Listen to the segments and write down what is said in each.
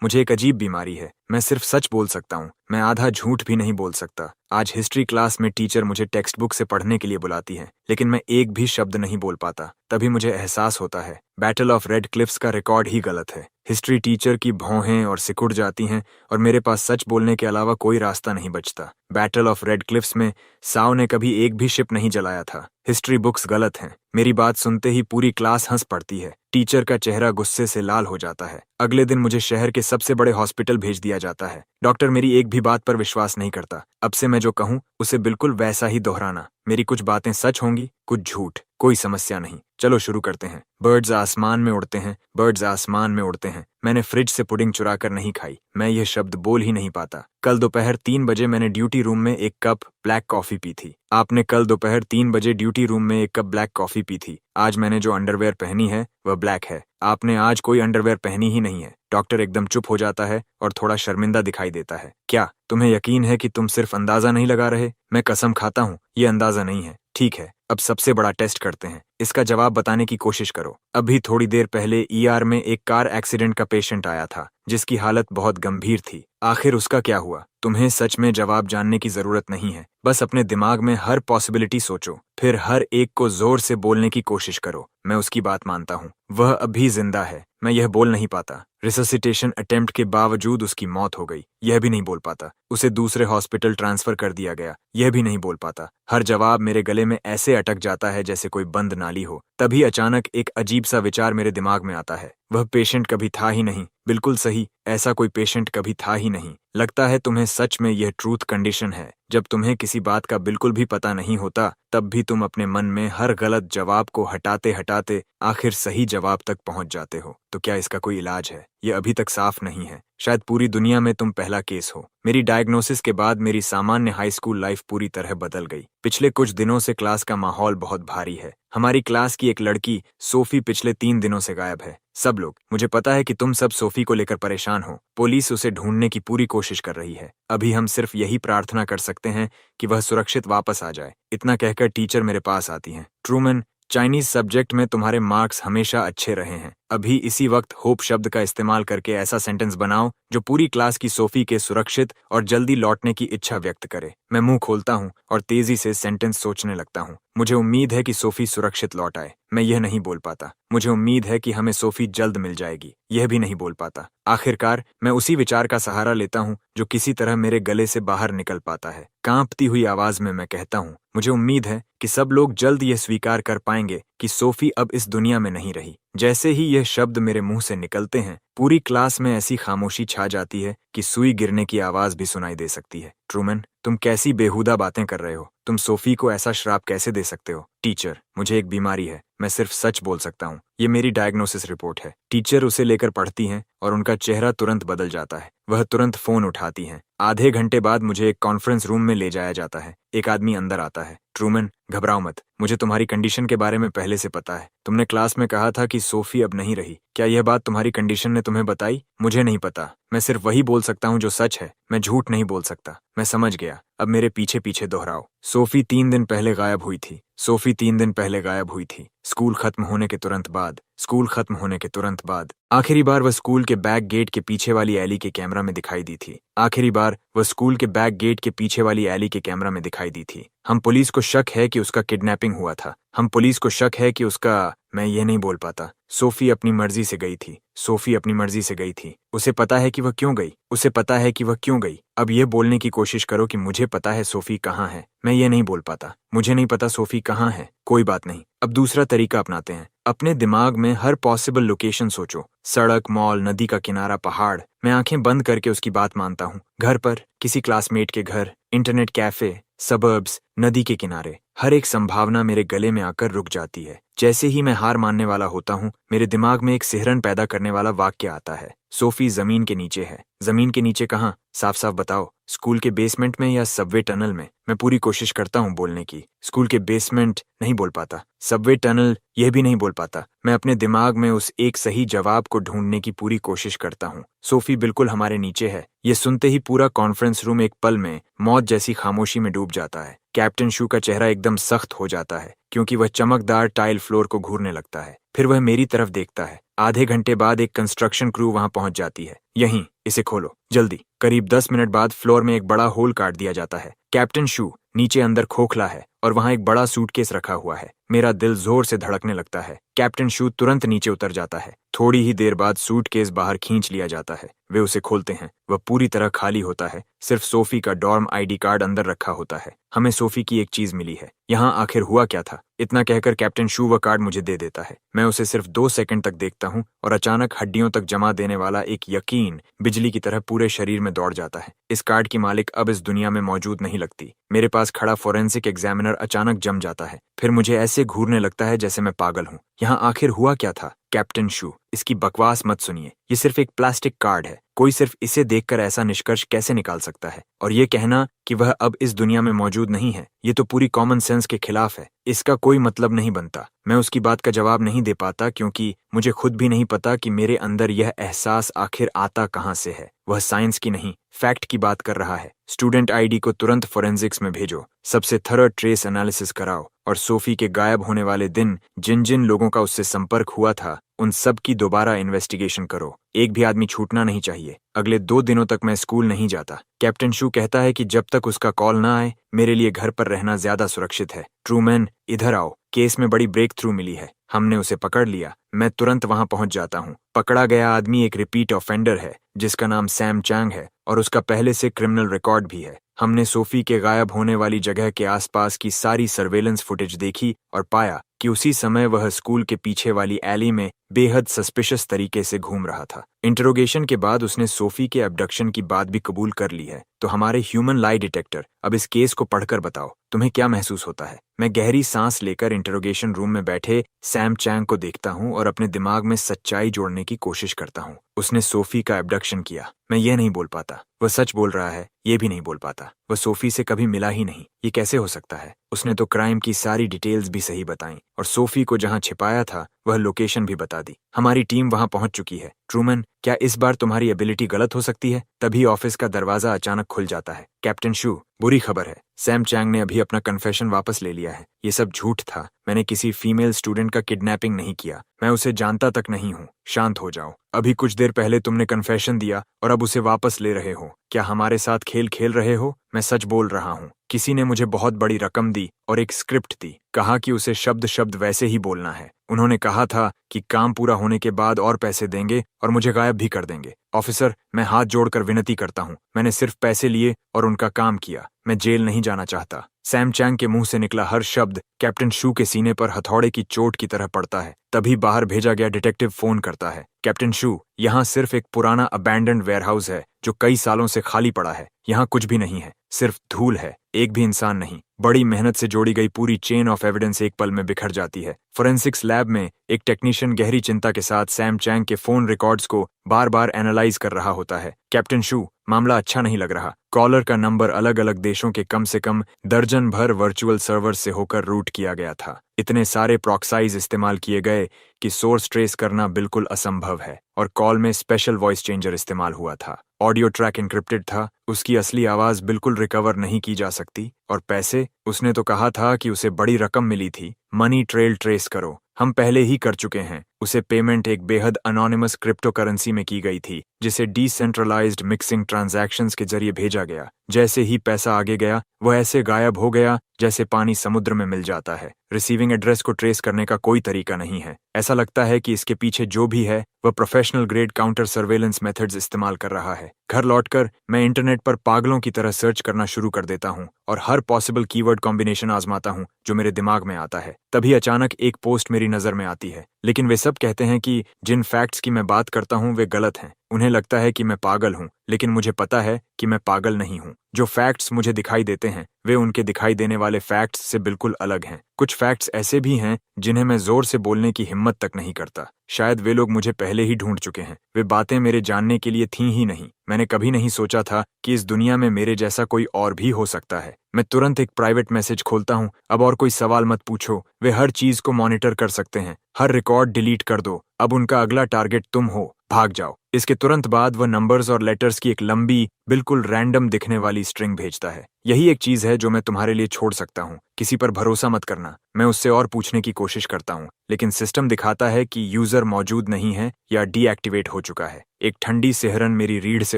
मुझे एक अजीब बीमारी है। मैं सिर्फ सच बोल सकता हूँ, मैं आधा झूठ भी नहीं बोल सकता। आज हिस्ट्री क्लास में टीचर मुझे टेक्स्ट बुक से पढ़ने के लिए बुलाती है, लेकिन मैं एक भी शब्द नहीं बोल पाता। तभी मुझे एहसास होता है, बैटल ऑफ रेड क्लिफ्स का रिकॉर्ड ही गलत है। हिस्ट्री टीचर की भौहें और सिकुड़ जाती हैं और मेरे पास सच बोलने के अलावा कोई रास्ता नहीं बचता। बैटल ऑफ रेड क्लिफ्स में साव ने कभी एक भी शिप नहीं जलाया था। हिस्ट्री बुक्स गलत हैं। मेरी बात सुनते ही पूरी क्लास हंस पड़ती है। टीचर का चेहरा गुस्से से लाल हो जाता है। अगले दिन मुझे शहर के सबसे बड़े हॉस्पिटल भेज दिया जाता है। डॉक्टर मेरी एक भी बात पर विश्वास नहीं करता। अब से मैं जो कहूँ उसे बिल्कुल वैसा ही दोहराना। मेरी कुछ बातें सच होंगी, कुछ झूठ, कोई समस्या नहीं। चलो शुरू करते हैं। बर्ड्स आसमान में उड़ते हैं, बर्ड्स आसमान में उड़ते हैं। मैंने फ्रिज से पुडिंग चुरा कर नहीं खाई। मैं यह शब्द बोल ही नहीं पाता। कल दोपहर 3 बजे मैंने ड्यूटी रूम में एक कप ब्लैक कॉफी पी थी। आपने कल दोपहर 3 बजे ड्यूटी रूम में एक कप ब्लैक कॉफी पी थी। आज मैंने जो अंडरवेयर पहनी है वह ब्लैक है। आपने आज कोई अंडरवेयर पहनी ही नहीं है। डॉक्टर एकदम चुप हो जाता है और थोड़ा शर्मिंदा दिखाई देता है। क्या तुम्हें यकीन है कि तुम सिर्फ अंदाजा नहीं लगा रहे? मैं कसम खाता हूँ, ये अंदाजा नहीं है। ठीक है, अब सबसे बड़ा टेस्ट करते हैं। इसका जवाब बताने की कोशिश करो। अभी थोड़ी देर पहले ईआर में एक कार एक्सीडेंट का पेशेंट आया था, जिसकी हालत बहुत गंभीर थी। आखिर उसका क्या हुआ? तुम्हें सच में जवाब जानने की जरूरत नहीं है। बस अपने दिमाग में हर पॉसिबिलिटी सोचो, फिर हर एक को जोर से बोलने की कोशिश करो। मैं उसकी बात मानता हूँ, वह अभी जिंदा है। मैं यह बोल नहीं पाता। रिससिटेशन अटेम्प्ट के बावजूद उसकी मौत हो गई। यह भी नहीं बोल पाता। उसे दूसरे हॉस्पिटल ट्रांसफर कर दिया गया। यह भी नहीं बोल पाता। हर जवाब मेरे गले में ऐसे अटक जाता है जैसे कोई बंद नाली हो। तभी अचानक एक अजीब सा विचार मेरे दिमाग में आता है। वह पेशेंट कभी था ही नहीं। बिल्कुल सही, ऐसा कोई पेशेंट कभी था ही नहीं। लगता है तुम्हें सच में यह ट्रूथ कंडीशन है। जब तुम्हें किसी बात का बिल्कुल भी पता नहीं होता, तब भी तुम अपने मन में हर गलत जवाब को हटाते हटाते आखिर सही जवाब तक पहुंच जाते हो। तो क्या इसका कोई इलाज है? यह अभी तक साफ नहीं है। शायद पूरी दुनिया में तुम पहला केस हो। मेरी डायग्नोसिस के बाद मेरी सामान्य हाई स्कूल लाइफ पूरी तरह बदल गई। पिछले कुछ दिनों से क्लास का माहौल बहुत भारी है। हमारी क्लास की एक लड़की सोफी पिछले 3 दिनों से गायब है। सब लोग, मुझे पता है कि तुम सब सोफी को लेकर परेशान हो। पुलिस उसे ढूंढने की पूरी कोशिश कर रही है। अभी हम सिर्फ यही प्रार्थना कर सकते हैं कि वह सुरक्षित वापस आ जाए। इतना कहकर टीचर मेरे पास आती हैं। ट्रूमन, चाइनीज सब्जेक्ट में तुम्हारे मार्क्स हमेशा अच्छे रहे हैं। अभी इसी वक्त होप शब्द का इस्तेमाल करके ऐसा सेंटेंस बनाओ जो पूरी क्लास की सोफी के सुरक्षित और जल्दी लौटने की इच्छा व्यक्त करे। मैं मुंह खोलता हूँ और तेजी से सेंटेंस सोचने लगता हूँ। मुझे उम्मीद है कि सोफी सुरक्षित लौट आए। मैं यह नहीं बोल पाता। मुझे उम्मीद है कि हमें सोफी जल्द मिल जाएगी। यह भी नहीं बोल पाता। आखिरकार मैं उसी विचार का सहारा लेता हूँ जो किसी तरह मेरे गले से बाहर निकल पाता है। कांपती हुई आवाज में मैं कहता हूँ, मुझे उम्मीद है कि सब लोग जल्द यह स्वीकार कर पाएंगे कि सोफी अब इस दुनिया में नहीं रही। जैसे ही यह शब्द मेरे मुंह से निकलते हैं, पूरी क्लास में ऐसी खामोशी छा जाती है कि सुई गिरने की आवाज भी सुनाई दे सकती है। ट्रूमन, तुम कैसी बेहुदा बातें कर रहे हो? तुम सोफी को ऐसा श्राप कैसे दे सकते हो? टीचर, मुझे एक बीमारी है। मैं सिर्फ सच बोल सकता हूँ। ये मेरी डायग्नोसिस रिपोर्ट है। टीचर उसे लेकर पढ़ती हैं और उनका चेहरा तुरंत बदल जाता है। वह तुरंत फोन उठाती हैं। आधे घंटे बाद मुझे एक कॉन्फ्रेंस रूम में ले जाया जाता है। एक आदमी अंदर आता है। ट्रूमन, घबराओ मत। मुझे तुम्हारी कंडीशन के बारे में पहले से पता है। तुमने क्लास में कहा था कि सोफी अब नहीं रही। क्या यह बात तुम्हारी कंडीशन ने तुम्हें बताई? मुझे नहीं पता। मैं सिर्फ वही बोल सकता हूँ जो सच है। मैं झूठ नहीं बोल सकता। मैं समझ गया। अब मेरे पीछे पीछे दोहराओ। सोफी 3 दिन पहले गायब हुई थी। सोफी 3 दिन पहले गायब हुई थी। स्कूल खत्म होने के तुरंत बाद। स्कूल खत्म होने के तुरंत बाद। आखिरी बार वह स्कूल के बैक गेट के पीछे वाली एली के कैमरा में दिखाई दी थी। आखिरी बार वह स्कूल के बैक गेट के पीछे वाली एली के कैमरा में दिखाई दी थी। हम पुलिस को शक है कि उसका किडनैपिंग हुआ था। हम पुलिस को शक है कि उसका, मैं ये नहीं बोल पाता। सोफी अपनी मर्जी से गई थी। सोफी अपनी मर्जी से गई थी। उसे पता है कि वह क्यों गई। उसे पता है कि वह क्यों गई। अब यह बोलने की कोशिश करो कि मुझे पता है सोफी कहाँ है। मैं ये नहीं बोल पाता। मुझे नहीं पता सोफी कहाँ है। कोई बात नहीं। अब दूसरा तरीका अपनाते हैं। अपने दिमाग में हर पॉसिबल लोकेशन सोचो। सड़क, मॉल, नदी का किनारा, पहाड़। मैं आंखें बंद करके उसकी बात मानता हूँ। घर पर, किसी क्लासमेट के घर, इंटरनेट कैफे, सबर्ब्स, नदी के किनारे। हर एक संभावना मेरे गले में आकर रुक जाती है। जैसे ही मैं हार मानने वाला होता हूँ, मेरे दिमाग में एक सिहरन पैदा करने वाला वाक्य आता है। सोफी जमीन के नीचे है। जमीन के नीचे कहाँ? साफ साफ बताओ। स्कूल के बेसमेंट में या सबवे टनल में? मैं पूरी कोशिश करता हूँ बोलने की। स्कूल के बेसमेंट, नहीं बोल पाता। सबवे टनल, यह भी नहीं बोल पाता। मैं अपने दिमाग में उस एक सही जवाब को ढूंढने की पूरी कोशिश करता हूँ। सोफी बिल्कुल हमारे नीचे है। ये सुनते ही पूरा कॉन्फ्रेंस रूम एक पल में मौत जैसी खामोशी में डूब जाता है। कैप्टन शू का चेहरा एकदम सख्त हो जाता है क्योंकि वह चमकदार टाइल फ्लोर को घूरने लगता है। फिर वह मेरी तरफ देखता है। आधे घंटे बाद एक कंस्ट्रक्शन क्रू वहां पहुंच जाती है। यहीं, इसे खोलो, जल्दी। करीब 10 मिनट बाद फ्लोर में एक बड़ा होल काट दिया जाता है। कैप्टन शू नीचे अंदर खोखला है और वहां एक बड़ा सूटकेस रखा हुआ है। मेरा दिल जोर से धड़कने लगता है। कैप्टन शू तुरंत नीचे उतर जाता है। थोड़ी ही देर बाद सूटकेस बाहर खींच लिया जाता है। वे उसे खोलते हैं। वह पूरी तरह खाली होता है। सिर्फ सोफी का डॉर्म आईडी कार्ड अंदर रखा होता है। हमें सोफी की एक चीज मिली है। यहाँ आखिर हुआ क्या था? इतना कहकर कैप्टन शू वह कार्ड मुझे दे देता है। मैं उसे सिर्फ 2 सेकंड तक देखता हूँ और अचानक हड्डियों तक जमा देने वाला एक यकीन बिजली की तरह पूरे शरीर में दौड़ जाता है। इस कार्ड की मालिक अब इस दुनिया में मौजूद नहीं लगती। मेरे पास खड़ा फोरेंसिक एग्जामिनर अचानक जम जाता है। फिर मुझे ऐसे घूरने लगता है जैसे मैं पागल हूँ। यहाँ आखिर हुआ क्या था? कैप्टन शू, इसकी बकवास मत सुनिए। ये सिर्फ एक प्लास्टिक कार्ड है। कोई सिर्फ इसे देखकर ऐसा निष्कर्ष कैसे निकाल सकता है? और ये कहना कि वह अब इस दुनिया में मौजूद नहीं है, ये तो पूरी कॉमन सेंस के खिलाफ है। इसका कोई मतलब नहीं बनता। मैं उसकी बात का जवाब नहीं दे पाता क्योंकि मुझे खुद भी नहीं पता कि मेरे अंदर यह एहसास आखिर आता कहाँ से है। वह साइंस की नहीं, फैक्ट की बात कर रहा है। स्टूडेंट आईडी को तुरंत फोरेंसिक्स में भेजो, सबसे थरो ट्रेस एनालिसिस कराओ और सोफी के गायब होने वाले दिन जिन जिन लोगों का उससे संपर्क हुआ था उन सब की दोबारा इन्वेस्टिगेशन करो। एक भी आदमी छूटना नहीं चाहिए। अगले 2 दिनों तक मैं स्कूल नहीं जाता। कैप्टन शू कहता है कि जब तक उसका कॉल ना आए मेरे लिए घर पर रहना ज्यादा सुरक्षित है। ट्रूमैन, इधर आओ, केस में बड़ी ब्रेक थ्रू मिली है। हमने उसे पकड़ लिया। मैं तुरंत वहां पहुंच जाता हूं। पकड़ा गया आदमी एक रिपीट ऑफेंडर है जिसका नाम सैम चैंग है और उसका पहले से क्रिमिनल रिकॉर्ड भी है। हमने सोफी के गायब होने वाली जगह के आसपास की सारी सर्वेलेंस फुटेज देखी और पाया कि उसी समय वह स्कूल के पीछे वाली एली में बेहद सस्पिशियस तरीके से घूम रहा था। इंटरोगेशन के बाद उसने सोफी के अबडक्शन की बात भी कबूल कर ली है। तो हमारे ह्यूमन लाई डिटेक्टर, अब इस केस को पढ़कर बताओ, तुम्हें क्या महसूस होता है? मैं गहरी सांस लेकर इंटरोगेशन रूम में बैठे सैम चैंग को देखता हूँ और अपने दिमाग में सच्चाई जोड़ने की कोशिश करता हूँ। उसने सोफी का एबडक्शन किया। मैं ये नहीं बोल पाता। वह सच बोल रहा है, ये भी नहीं बोल पाता। वह सोफी से कभी मिला ही नहीं। ये कैसे हो सकता है? उसने तो क्राइम की सारी डिटेल्स भी सही बताई और सोफी को जहां छिपाया था वह लोकेशन भी बता दी। हमारी टीम वहां पहुंच चुकी है। ट्रूमैन, क्या इस बार तुम्हारी एबिलिटी गलत हो सकती है? तभी ऑफिस का दरवाजा अचानक खुल जाता है। कैप्टन शू, बुरी खबर है। सैम चैंग ने अभी अपना कन्फेशन वापस ले लिया है। ये सब झूठ था। मैंने किसी फीमेल स्टूडेंट का किडनैपिंग नहीं किया। मैं उसे जानता तक नहीं हूँ। शांत हो जाओ। अभी कुछ देर पहले तुमने कन्फेशन दिया और अब उसे वापस ले रहे हो। क्या हमारे साथ खेल खेल रहे हो? मैं सच बोल रहा हूँ। किसी ने मुझे बहुत बड़ी रकम दी और एक स्क्रिप्ट दी। कहा कि उसे शब्द शब्द वैसे ही बोलना है। उन्होंने कहा था कि काम पूरा होने के बाद और पैसे देंगे और मुझे गायब भी कर देंगे। ऑफिसर, मैं हाथ जोड़कर विनती करता हूँ। मैंने सिर्फ पैसे लिए और उनका काम किया। मैं जेल नहीं जाना चाहता। सैम चैंग के मुंह से निकला हर शब्द कैप्टन शू के सीने पर हथौड़े की चोट की तरह पड़ता है। तभी बाहर भेजा गया डिटेक्टिव फोन करता है। कैप्टन शू, यहाँ सिर्फ एक पुराना अबैंडन्ड वेयरहाउस है जो कई सालों से खाली पड़ा है। यहाँ कुछ भी नहीं है, सिर्फ धूल है, एक भी इंसान नहीं। बड़ी मेहनत से जोड़ी गई पूरी चेन ऑफ एविडेंस एक पल में बिखर जाती है। फोरेंसिक्स लैब में एक टेक्नीशियन गहरी चिंता के साथ सैम चैंग के फोन रिकॉर्ड्स को बार बार एनालाइज कर रहा होता है। कैप्टन शू, मामला अच्छा नहीं लग रहा। कॉलर का नंबर अलग अलग देशों के कम से कम दर्जन भर वर्चुअल सर्वर से होकर रूट किया गया था। इतने सारे प्रॉक्साइज इस्तेमाल किए गए कि सोर्स ट्रेस करना बिल्कुल असंभव है और कॉल में स्पेशल वॉइस चेंजर इस्तेमाल हुआ था। ऑडियो ट्रैक एन्क्रिप्टेड था। उसकी असली आवाज बिल्कुल रिकवर नहीं की जा सकती। और पैसे, उसने तो कहा था कि उसे बड़ी रकम मिली थी। मनी ट्रेल ट्रेस करो, हम पहले ही कर चुके हैं। उसे पेमेंट एक बेहद अनोनिमस क्रिप्टो करेंसी में की गई थी जिसे डिसेंट्रलाइज्ड मिक्सिंग ट्रांजैक्शंस के जरिए भेजा गया। जैसे ही पैसा आगे गया वह ऐसे गायब हो गया जैसे पानी समुद्र में मिल जाता है। रिसीविंग एड्रेस को ट्रेस करने का कोई तरीका नहीं है। ऐसा लगता है कि इसके पीछे जो भी है वह professional grade counter surveillance methods इस्तेमाल कर रहा है। घर लौटकर मैं इंटरनेट पर पागलों की तरह सर्च करना शुरू कर देता हूँ और हर पॉसिबल कीवर्ड कॉम्बिनेशन आजमाता हूँ जो मेरे दिमाग में आता है। तभी अचानक एक पोस्ट मेरी नजर में आती है। लेकिन वे सब कहते हैं कि जिन फैक्ट्स की मैं बात करता हूँ वे गलत हैं। उन्हें लगता है कि मैं पागल हूँ, लेकिन मुझे पता है कि मैं पागल नहीं हूँ। जो फैक्ट्स मुझे दिखाई देते हैं वे उनके दिखाई देने वाले फैक्ट्स से बिल्कुल अलग हैं। कुछ फैक्ट्स ऐसे भी हैं जिन्हें मैं जोर से बोलने की हिम्मत तक नहीं करता। शायद वे लोग मुझे पहले ही ढूंढ चुके हैं। वे बातें मेरे जानने के लिए थीं ही नहीं। मैंने कभी नहीं सोचा था कि इस दुनिया में मेरे जैसा कोई और भी हो सकता है। मैं तुरंत एक प्राइवेट मैसेज खोलता हूँ। अब और कोई सवाल मत पूछो। वे हर चीज को मॉनिटर कर सकते हैं। हर रिकॉर्ड डिलीट कर दो। अब उनका अगला टारगेट तुम हो। भाग जाओ। इसके तुरंत बाद वह नंबर्स और लेटर्स की एक लंबी, बिल्कुल रैंडम दिखने वाली स्ट्रिंग भेजता है। यही एक चीज है जो मैं तुम्हारे लिए छोड़ सकता हूँ। किसी पर भरोसा मत करना। मैं उससे और पूछने की कोशिश करता हूँ, लेकिन सिस्टम दिखाता है कि यूजर मौजूद नहीं है या डीएक्टिवेट हो चुका है। एक ठंडी सिहरन मेरी रीढ़ से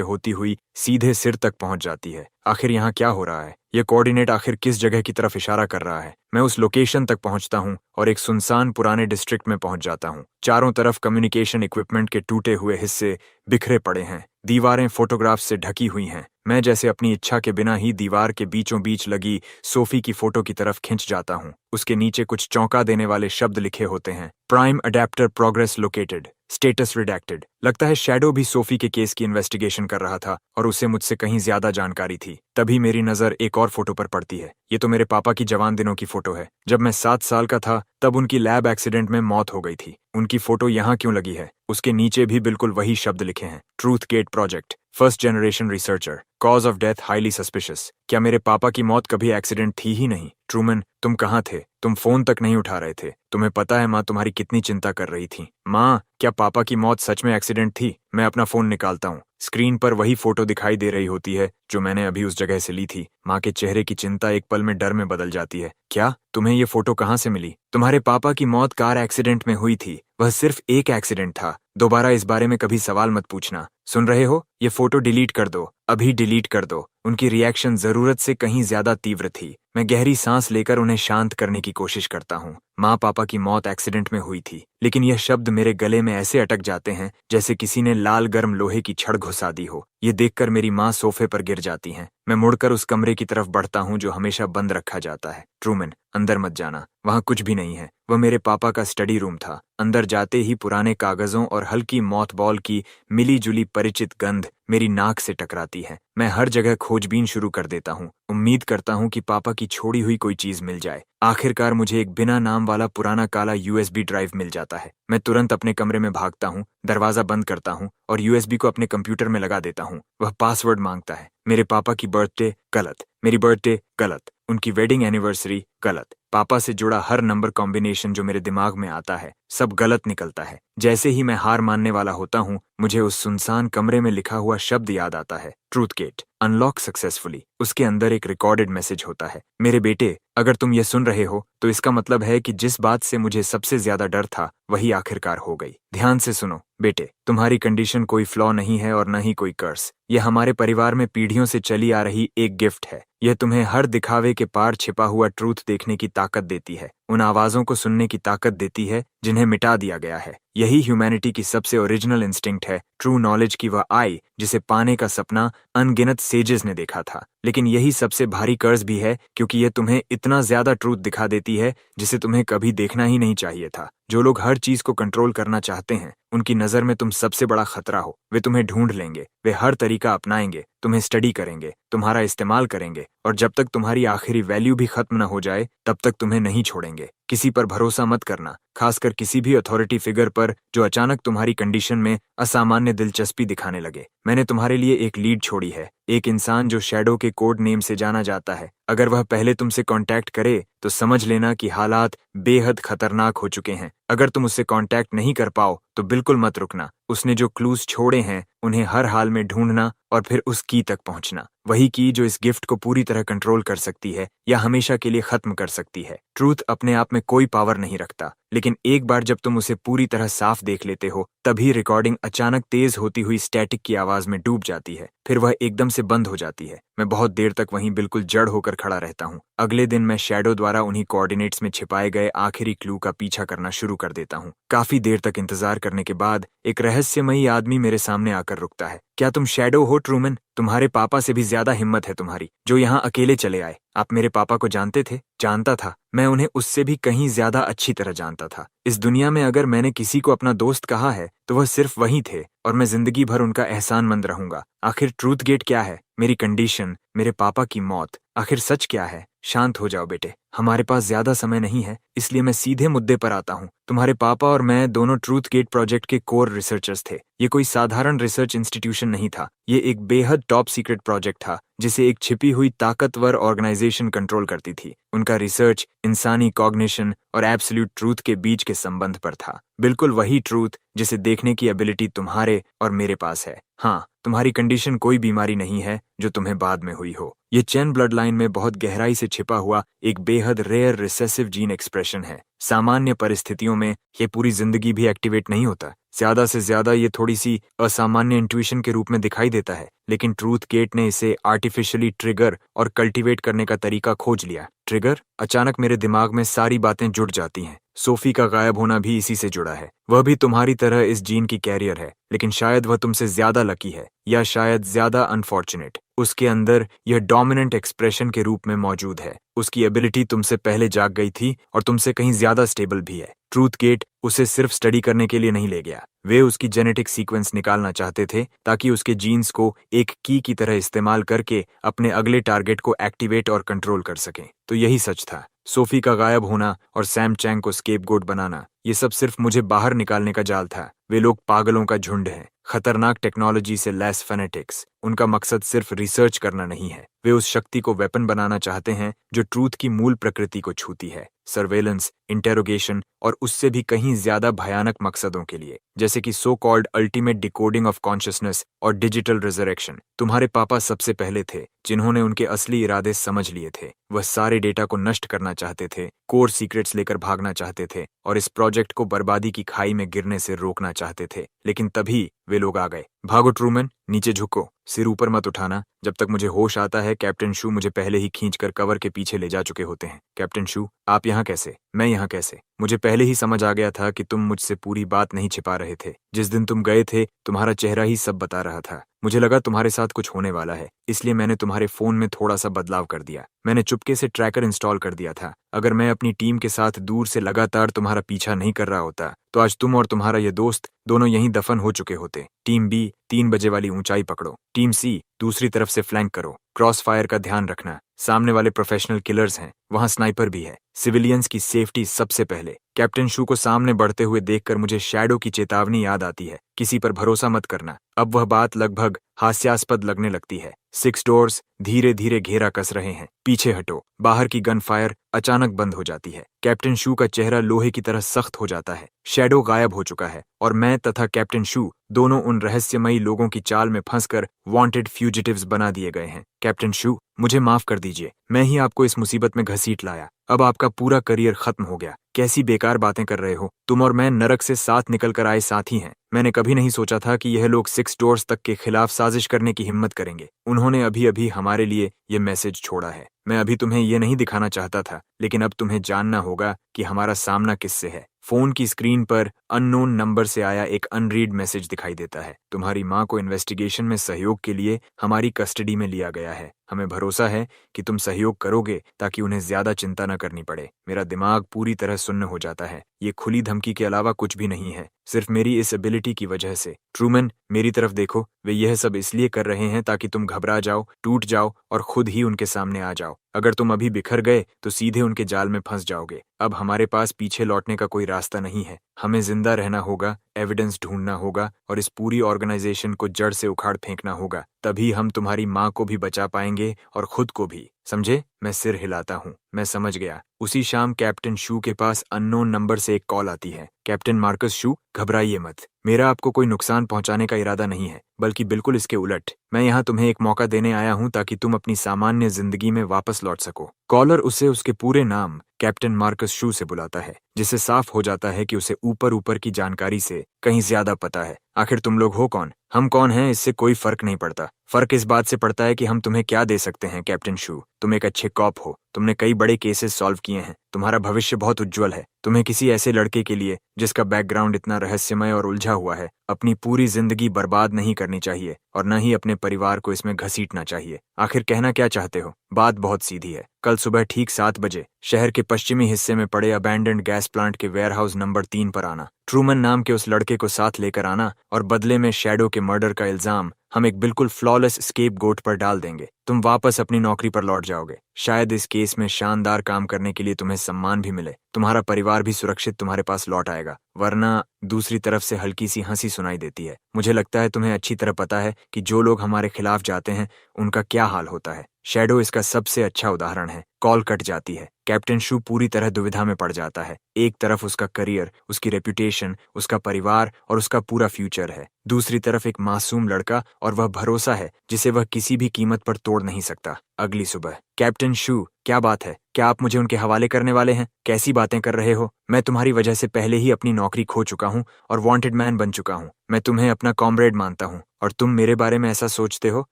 होती हुई सीधे सिर तक पहुंच जाती है। आखिर यहाँ क्या हो रहा है? ये कोऑर्डिनेट आखिर किस जगह की तरफ इशारा कर रहा है? मैं उस लोकेशन तक पहुंचता हूं और एक सुनसान पुराने डिस्ट्रिक्ट में पहुंच जाता हूं। चारों तरफ कम्युनिकेशन इक्विपमेंट के टूटे हुए हिस्से बिखरे पड़े हैं। दीवारें फोटोग्राफ से ढकी हुई हैं। मैं जैसे अपनी इच्छा के बिना ही दीवार के बीचों बीच लगी सोफी की फोटो की तरफ खिंच जाता हूं। उसके नीचे कुछ चौंका देने वाले शब्द लिखे होते हैं। Prime adapter progress located, status redacted. लगता है शैडो भी सोफी के केस की इन्वेस्टिगेशन कर रहा था और उसे मुझसे कहीं ज्यादा जानकारी थी। तभी मेरी नजर एक और फोटो पर पड़ती है। ये तो मेरे पापा की जवान दिनों की फोटो है। जब मैं 7 साल का था तब उनकी लैब एक्सीडेंट में मौत हो गई थी। उनकी फोटो यहाँ क्यों लगी है? उसके नीचे भी बिल्कुल वही शब्द लिखे हैं। Truth gate project, first generation researcher, cause of death highly suspicious. क्या मेरे पापा की मौत कभी एक्सीडेंट थी ही नहीं? ट्रूमन, तुम कहाँ थे? तुम फोन तक नहीं उठा रहे थे। तुम्हें पता है माँ तुम्हारी कितनी चिंता कर रही थी। माँ, क्या पापा की मौत सच में एक्सीडेंट थी? मैं अपना फोन निकालता हूँ। स्क्रीन पर वही फोटो दिखाई दे रही होती है जो मैंने अभी उस जगह से ली थी। माँ के चेहरे की चिंता एक पल में डर में बदल जाती है। क्या? तुम्हें ये फोटो कहाँ से मिली? तुम्हारे पापा की मौत कार एक्सीडेंट में हुई थी। वह सिर्फ एक एक्सीडेंट था। दोबारा इस बारे में कभी सवाल मत पूछना। सुन रहे हो? ये फोटो डिलीट कर दो। अभी डिलीट कर दो। उनकी रिएक्शन जरूरत से कहीं ज्यादा तीव्र थी। मैं गहरी सांस लेकर उन्हें शांत करने की कोशिश करता हूँ। माँ पापा की मौत एक्सीडेंट में हुई थी, लेकिन यह शब्द मेरे गले में ऐसे अटक जाते हैं जैसे किसी ने लाल गर्म लोहे की छड़ घुसा दी हो। ये देखकर मेरी माँ सोफे पर गिर जाती हैं। मैं मुड़कर उस कमरे की तरफ बढ़ता हूँ जो हमेशा बंद रखा जाता है। ट्रूमन, अंदर मत जाना। वहाँ कुछ भी नहीं है। वह मेरे पापा का स्टडी रूम था। अंदर जाते ही पुराने कागजों और हल्की मॉथबॉल की मिली जुली परिचित गंध मेरी नाक से टकराती है। मैं हर जगह खोजबीन शुरू कर देता हूँ। उम्मीद करता हूँ कि पापा की छोड़ी हुई कोई चीज मिल जाए। आखिरकार मुझे एक बिना नाम वाला पुराना काला यूएसबी ड्राइव मिल जाता है। मैं तुरंत अपने कमरे में भागता हूँ, दरवाजा बंद करता हूँ और यूएसबी को अपने कंप्यूटर में लगा देता हूँ। वह पासवर्ड मांगता है। मेरे पापा की बर्थडे गलत, मेरी बर्थडे गलत, उनकी वेडिंग एनिवर्सरी गलत। पापा से जुड़ा हर नंबर कॉम्बिनेशन जो मेरे दिमाग में आता है सब गलत निकलता है। जैसे ही मैं हार मानने वाला होता हूँ, मुझे उस सुनसान कमरे में लिखा हुआ शब्द याद आता है। Truth gate unlock successfully. उसके अंदर एक रिकॉर्डेड मैसेज होता है। मेरे बेटे, अगर तुम ये सुन रहे हो तो इसका मतलब है कि जिस बात से मुझे सबसे ज्यादा डर था वही आखिरकार हो गई। ध्यान से सुनो बेटे, तुम्हारी कंडीशन कोई फ्लॉ नहीं है और न ही कोई कर्स। यह हमारे परिवार में पीढ़ियों से चली आ रही एक गिफ्ट है। यह तुम्हें हर दिखावे के पार छिपा हुआ ट्रूथ देखने की ताकत देती है, उन आवाजों को सुनने की ताकत देती है जिन्हें मिटा दिया गया है। यही ह्यूमैनिटी की सबसे ओरिजिनल इंस्टिंक्ट है। ट्रू नॉलेज की वह आई जिसे पाने का सपना अनगिनत सेजेस ने देखा था। लेकिन यही सबसे भारी कर्ज भी है, क्योंकि यह तुम्हें इतना ज्यादा ट्रूथ दिखा देती है जिसे तुम्हें कभी देखना ही नहीं चाहिए था। जो लोग हर चीज को कंट्रोल करना चाहते हैं, उनकी नजर में तुम सबसे बड़ा खतरा हो। वे तुम्हें ढूंढ लेंगे, वे हर तरीका अपनाएंगे, तुम्हें स्टडी करेंगे, तुम्हारा इस्तेमाल करेंगे, और जब तक तुम्हारी आखिरी वैल्यू भी खत्म न हो जाए तब तक तुम्हें नहीं छोड़ेंगे। किसी पर भरोसा मत करना, खासकर किसी भी अथॉरिटी फिगर पर जो अचानक तुम्हारी कंडीशन में असामान्य दिलचस्पी दिखाने लगे। मैंने तुम्हारे लिए एक लीड छोड़ी है, एक इंसान जो शैडो के कोड नेम से जाना जाता है। अगर वह पहले तुमसे कांटेक्ट करे तो समझ लेना कि हालात बेहद खतरनाक हो चुके हैं। अगर तुम उससे कांटेक्ट नहीं कर पाओ तो बिल्कुल मत रुकना। उसने जो क्लूज छोड़े हैं उन्हें हर हाल में ढूंढना और फिर उस की तक पहुंचना। वही की जो इस गिफ्ट को पूरी तरह कंट्रोल कर सकती है या हमेशा के लिए खत्म कर सकती है। ट्रूथ अपने आप में कोई पावर नहीं रखता, लेकिन एक बार जब तुम उसे पूरी तरह साफ देख लेते हो तभी रिकॉर्डिंग अचानक तेज होती हुई स्टैटिक की आवाज में डूब जाती है। फिर वह एकदम से बंद हो जाती है। मैं बहुत देर तक वहीं बिल्कुल जड़ होकर खड़ा रहता हूँ। अगले दिन मैं शैडो द्वारा उन्हीं कोऑर्डिनेट्स में छिपाए गए आखिरी क्लू का पीछा करना शुरू कर देता हूँ। काफी देर तक इंतजार करने के बाद एक रहस्यमयी आदमी मेरे सामने आकर रुकता है। क्या तुम शैडो हो ट्रूमन? तुम्हारे पापा से भी ज्यादा हिम्मत है तुम्हारी, जो यहाँ अकेले चले आए। आप मेरे पापा को जानते थे? जानता था। मैं उन्हें उससे भी कहीं ज्यादा अच्छी तरह जानता था। इस दुनिया में अगर मैंने किसी को अपना दोस्त कहा है तो वह सिर्फ वही थे, और मैं जिंदगी भर उनका एहसानमंद रहूंगा। आखिर ट्रूथ गेट क्या है? मेरी कंडीशन, मेरे पापा की मौत, आखिर सच क्या है? शांत हो जाओ बेटे, हमारे पास ज्यादा समय नहीं है, इसलिए मैं सीधे मुद्दे पर आता हूँ। तुम्हारे पापा और मैं दोनों ट्रूथ गेट प्रोजेक्ट के कोर रिसर्चर्स थे। ये कोई साधारण रिसर्च इंस्टीट्यूशन नहीं था, ये एक बेहद टॉप सीक्रेट प्रोजेक्ट था जिसे एक छिपी हुई ताकतवर ऑर्गेनाइजेशन कंट्रोल करती थी। उनका रिसर्च इंसानी कॉग्निशन और एब्सोल्यूट ट्रूथ के बीच के संबंध पर था। बिल्कुल वही ट्रूथ जिसे देखने की एबिलिटी तुम्हारे और मेरे पास है। हाँ, तुम्हारी कंडीशन कोई बीमारी नहीं है जो तुम्हें बाद में हुई हो। ये चेन ब्लड लाइन में बहुत गहराई से छिपा हुआ एक बेहद रेयर रिसेसिव जीन एक्सप्रेशन है। सामान्य परिस्थितियों में ये पूरी जिंदगी भी एक्टिवेट नहीं होता। ज्यादा से ज्यादा ये थोड़ी सी असामान्य इंट्यूशन के रूप में दिखाई देता है, लेकिन ट्रूथ गेट ने इसे आर्टिफिशियली ट्रिगर और कल्टीवेट करने का तरीका खोज लिया। ट्रिगर? अचानक मेरे दिमाग में सारी बातें जुड़ जाती हैं। सोफी का गायब होना भी इसी से जुड़ा है। वह भी तुम्हारी तरह इस जीन की कैरियर है, लेकिन शायद वह तुमसे ज्यादा लकी है, या शायद ज्यादा अनफॉर्चुनेट। उसके अंदर यह डोमिनेंट एक्सप्रेशन के रूप में मौजूद है। उसकी एबिलिटी तुमसे पहले जाग गई थी और तुमसे कहीं ज्यादा स्टेबल भी है। ट्रूथ गेट उसे सिर्फ स्टडी करने के लिए नहीं ले गया। वे उसकी जेनेटिक सीक्वेंस निकालना चाहते थे ताकि उसके जीन्स को एक की तरह इस्तेमाल करके अपने अगले टारगेट को एक्टिवेट और कंट्रोल कर सकें। तो यही सच था। सोफी का गायब होना और सैम चैंग को स्केपगोट बनाना, ये सब सिर्फ मुझे बाहर निकालने का जाल था। वे लोग पागलों का झुंड हैं, खतरनाक टेक्नोलॉजी से लैस फैनेटिक्स। उनका मकसद सिर्फ रिसर्च करना नहीं है, वे उस शक्ति को वेपन बनाना चाहते हैं जो ट्रूथ की मूल प्रकृति को छूती है। सर्वेलेंस, इंटेरोगेशन और उससे भी कहीं ज्यादा भयानक मकसदों के लिए, जैसे कि so called ultimate decoding of consciousness और डिजिटल रिजरेक्शन। तुम्हारे पापा सबसे पहले थे जिन्होंने उनके असली इरादे समझ लिए थे। वह सारे डेटा को नष्ट करना चाहते थे, कोर सीक्रेट्स लेकर भागना चाहते थे और इस प्रोजेक्ट को बर्बादी की खाई में गिरने से रोकना चाहते थे। लेकिन तभी वे लोग आ गए। भागो ट्रूमैन, नीचे झुको, सिर ऊपर मत उठाना। जब तक मुझे होश आता है, कैप्टन शू मुझे पहले ही खींचकर कवर के पीछे ले जा चुके होते हैं। कैप्टन शू, आप यहाँ कैसे? मैं यहाँ कैसे? मुझे पहले ही समझ आ गया था कि तुम मुझसे पूरी बात नहीं छिपा रहे थे। जिस दिन तुम गए थे, तुम्हारा चेहरा ही सब बता रहा था। मुझे लगा तुम्हारे साथ कुछ होने वाला है, इसलिए मैंने तुम्हारे फोन में थोड़ा सा बदलाव कर दिया। मैंने चुपके से ट्रैकर इंस्टॉल कर दिया था। अगर मैं अपनी टीम के साथ दूर से लगातार तुम्हारा पीछा नहीं कर रहा होता, तो आज तुम और तुम्हारा ये दोस्त दोनों यहीं दफन हो चुके होते। टीम बी 3 बजे वाली ऊंचाई पकड़ो, टीम सी दूसरी तरफ से फ्लैंक करो। क्रॉस फायर का ध्यान रखना, सामने वाले प्रोफेशनल किलर्स हैं, वहां स्नाइपर भी है। सिविलियंस की सेफ्टी सबसे पहले। कैप्टन शू को सामने बढ़ते हुए देखकर मुझे शैडो की चेतावनी याद आती है, किसी पर भरोसा मत करना। अब वह बात लगभग हास्यास्पद लगने लगती है। 6 डोर्स धीरे धीरे घेरा कस रहे हैं, पीछे हटो। बाहर की गन फायर अचानक बंद हो जाती है। कैप्टन शू का चेहरा लोहे की तरह सख्त हो जाता है। शैडो गायब हो चुका है और मैं तथा कैप्टन शू दोनों उन रहस्यमयी लोगों की चाल में फंसकर वांटेड फ्यूजिटिव्स बना दिए गए हैं। कैप्टन शू, मुझे माफ कर दीजिए, मैं ही आपको इस मुसीबत में घसीट लाया। अब आपका पूरा करियर खत्म हो गया। कैसी बेकार बातें कर रहे हो? तुम और मैं नरक से साथ निकल कर आए साथी हैं। मैंने कभी नहीं सोचा था कि यह लोग 6 डोर्स तक के खिलाफ साजिश करने की हिम्मत करेंगे। उन्होंने अभी अभी हमारे लिए ये मैसेज छोड़ा है। मैं अभी तुम्हें ये नहीं दिखाना चाहता था, लेकिन अब तुम्हें जानना होगा कि हमारा सामना किससे है। फोन की स्क्रीन पर अननोन नंबर से आया एक अनरीड मैसेज दिखाई देता है। तुम्हारी माँ को इन्वेस्टिगेशन में सहयोग के लिए हमारी कस्टडी में लिया गया है। हमें भरोसा है कि तुम सहयोग करोगे ताकि उन्हें ज्यादा चिंता न करनी पड़े। मेरा दिमाग पूरी तरह सुन्न हो जाता है। ये खुली धमकी के अलावा कुछ भी नहीं है, सिर्फ मेरी इस एबिलिटी की वजह से। ट्रूमैन, मेरी तरफ देखो, वे यह सब इसलिए कर रहे हैं ताकि तुम घबरा जाओ, टूट जाओ और खुद ही उनके सामने आ जाओ। अगर तुम अभी बिखर गए तो सीधे उनके जाल में फंस जाओगे। अब हमारे पास पीछे लौटने का कोई रास्ता नहीं है। हमें जिंदा रहना होगा, एविडेंस ढूंढना होगा और इस पूरी ऑर्गेनाइजेशन को जड़ से उखाड़ फेंकना होगा। तभी हम तुम्हारी माँ को भी बचा पाएंगे और खुद को भी। समझे? मैं सिर हिलाता हूँ। मैं समझ गया। उसी शाम कैप्टन शू के पास अननोन नंबर से एक कॉल आती है। कैप्टन मार्कस शू, घबराइए मत। मेरा आपको कोई नुकसान पहुंचाने का इरादा नहीं है, बल्कि बिल्कुल इसके उलट। मैं यहाँ तुम्हें एक मौका देने आया हूँ ताकि तुम अपनी सामान्य जिंदगी में वापस लौट सको। कॉलर उसे उसके पूरे नाम कैप्टन मार्कस शू से बुलाता है, जिससे साफ हो जाता है कि उसे ऊपर ऊपर की जानकारी से कहीं ज्यादा पता है। आखिर तुम लोग हो कौन? हम कौन हैं, इससे कोई फर्क नहीं पड़ता। फर्क इस बात से पड़ता है कि हम तुम्हें क्या दे सकते हैं। कैप्टन शू, तुम एक अच्छे कॉप हो। तुमने कई बड़े केसेस सॉल्व किए हैं। तुम्हारा भविष्य बहुत उज्जवल है। तुम्हें किसी ऐसे लड़के के लिए जिसका बैकग्राउंड इतना रहस्यमय और उलझा हुआ है, अपनी पूरी जिंदगी बर्बाद नहीं करनी चाहिए और न ही अपने परिवार को इसमें घसीटना चाहिए। आखिर कहना क्या चाहते हो? बात बहुत सीधी है। कल सुबह ठीक 7 बजे शहर के पश्चिमी हिस्से में पड़े अबैंडन्ड गैस प्लांट के वेयरहाउस नंबर 3 पर आना। ट्रूमन नाम के उस लड़के को साथ लेकर आना और बदले में शैडो के मर्डर का इल्जाम हम एक बिल्कुल फ्लॉलेस स्केप गोट पर डाल देंगे। तुम वापस अपनी नौकरी पर लौट जाओगे। शायद इस केस में शानदार काम करने के लिए तुम्हें सम्मान भी मिले। तुम्हारा परिवार भी सुरक्षित तुम्हारे पास लौट आएगा। वरना दूसरी तरफ से हल्की सी हंसी सुनाई देती है। मुझे लगता है तुम्हें अच्छी तरह पता है कि जो लोग हमारे खिलाफ जाते हैं उनका क्या हाल होता है। शैडो इसका सबसे अच्छा उदाहरण है। कॉल कट जाती है। कैप्टन शू पूरी तरह दुविधा में पड़ जाता है। एक तरफ उसका करियर, उसकी रेपुटेशन, उसका परिवार और उसका पूरा फ्यूचर है। दूसरी तरफ एक मासूम लड़का और वह भरोसा है जिसे वह किसी भी कीमत पर तोड़ नहीं सकता। अगली सुबह, कैप्टन शू, क्या बात है? क्या आप मुझे उनके हवाले करने वाले हैं? कैसी बातें कर रहे हो? मैं तुम्हारी वजह से पहले ही अपनी नौकरी खो चुका हूँ और वांटेड मैन बन चुका हूँ। मैं तुम्हें अपना कॉमरेड मानता हूँ और तुम मेरे बारे में ऐसा सोचते हो?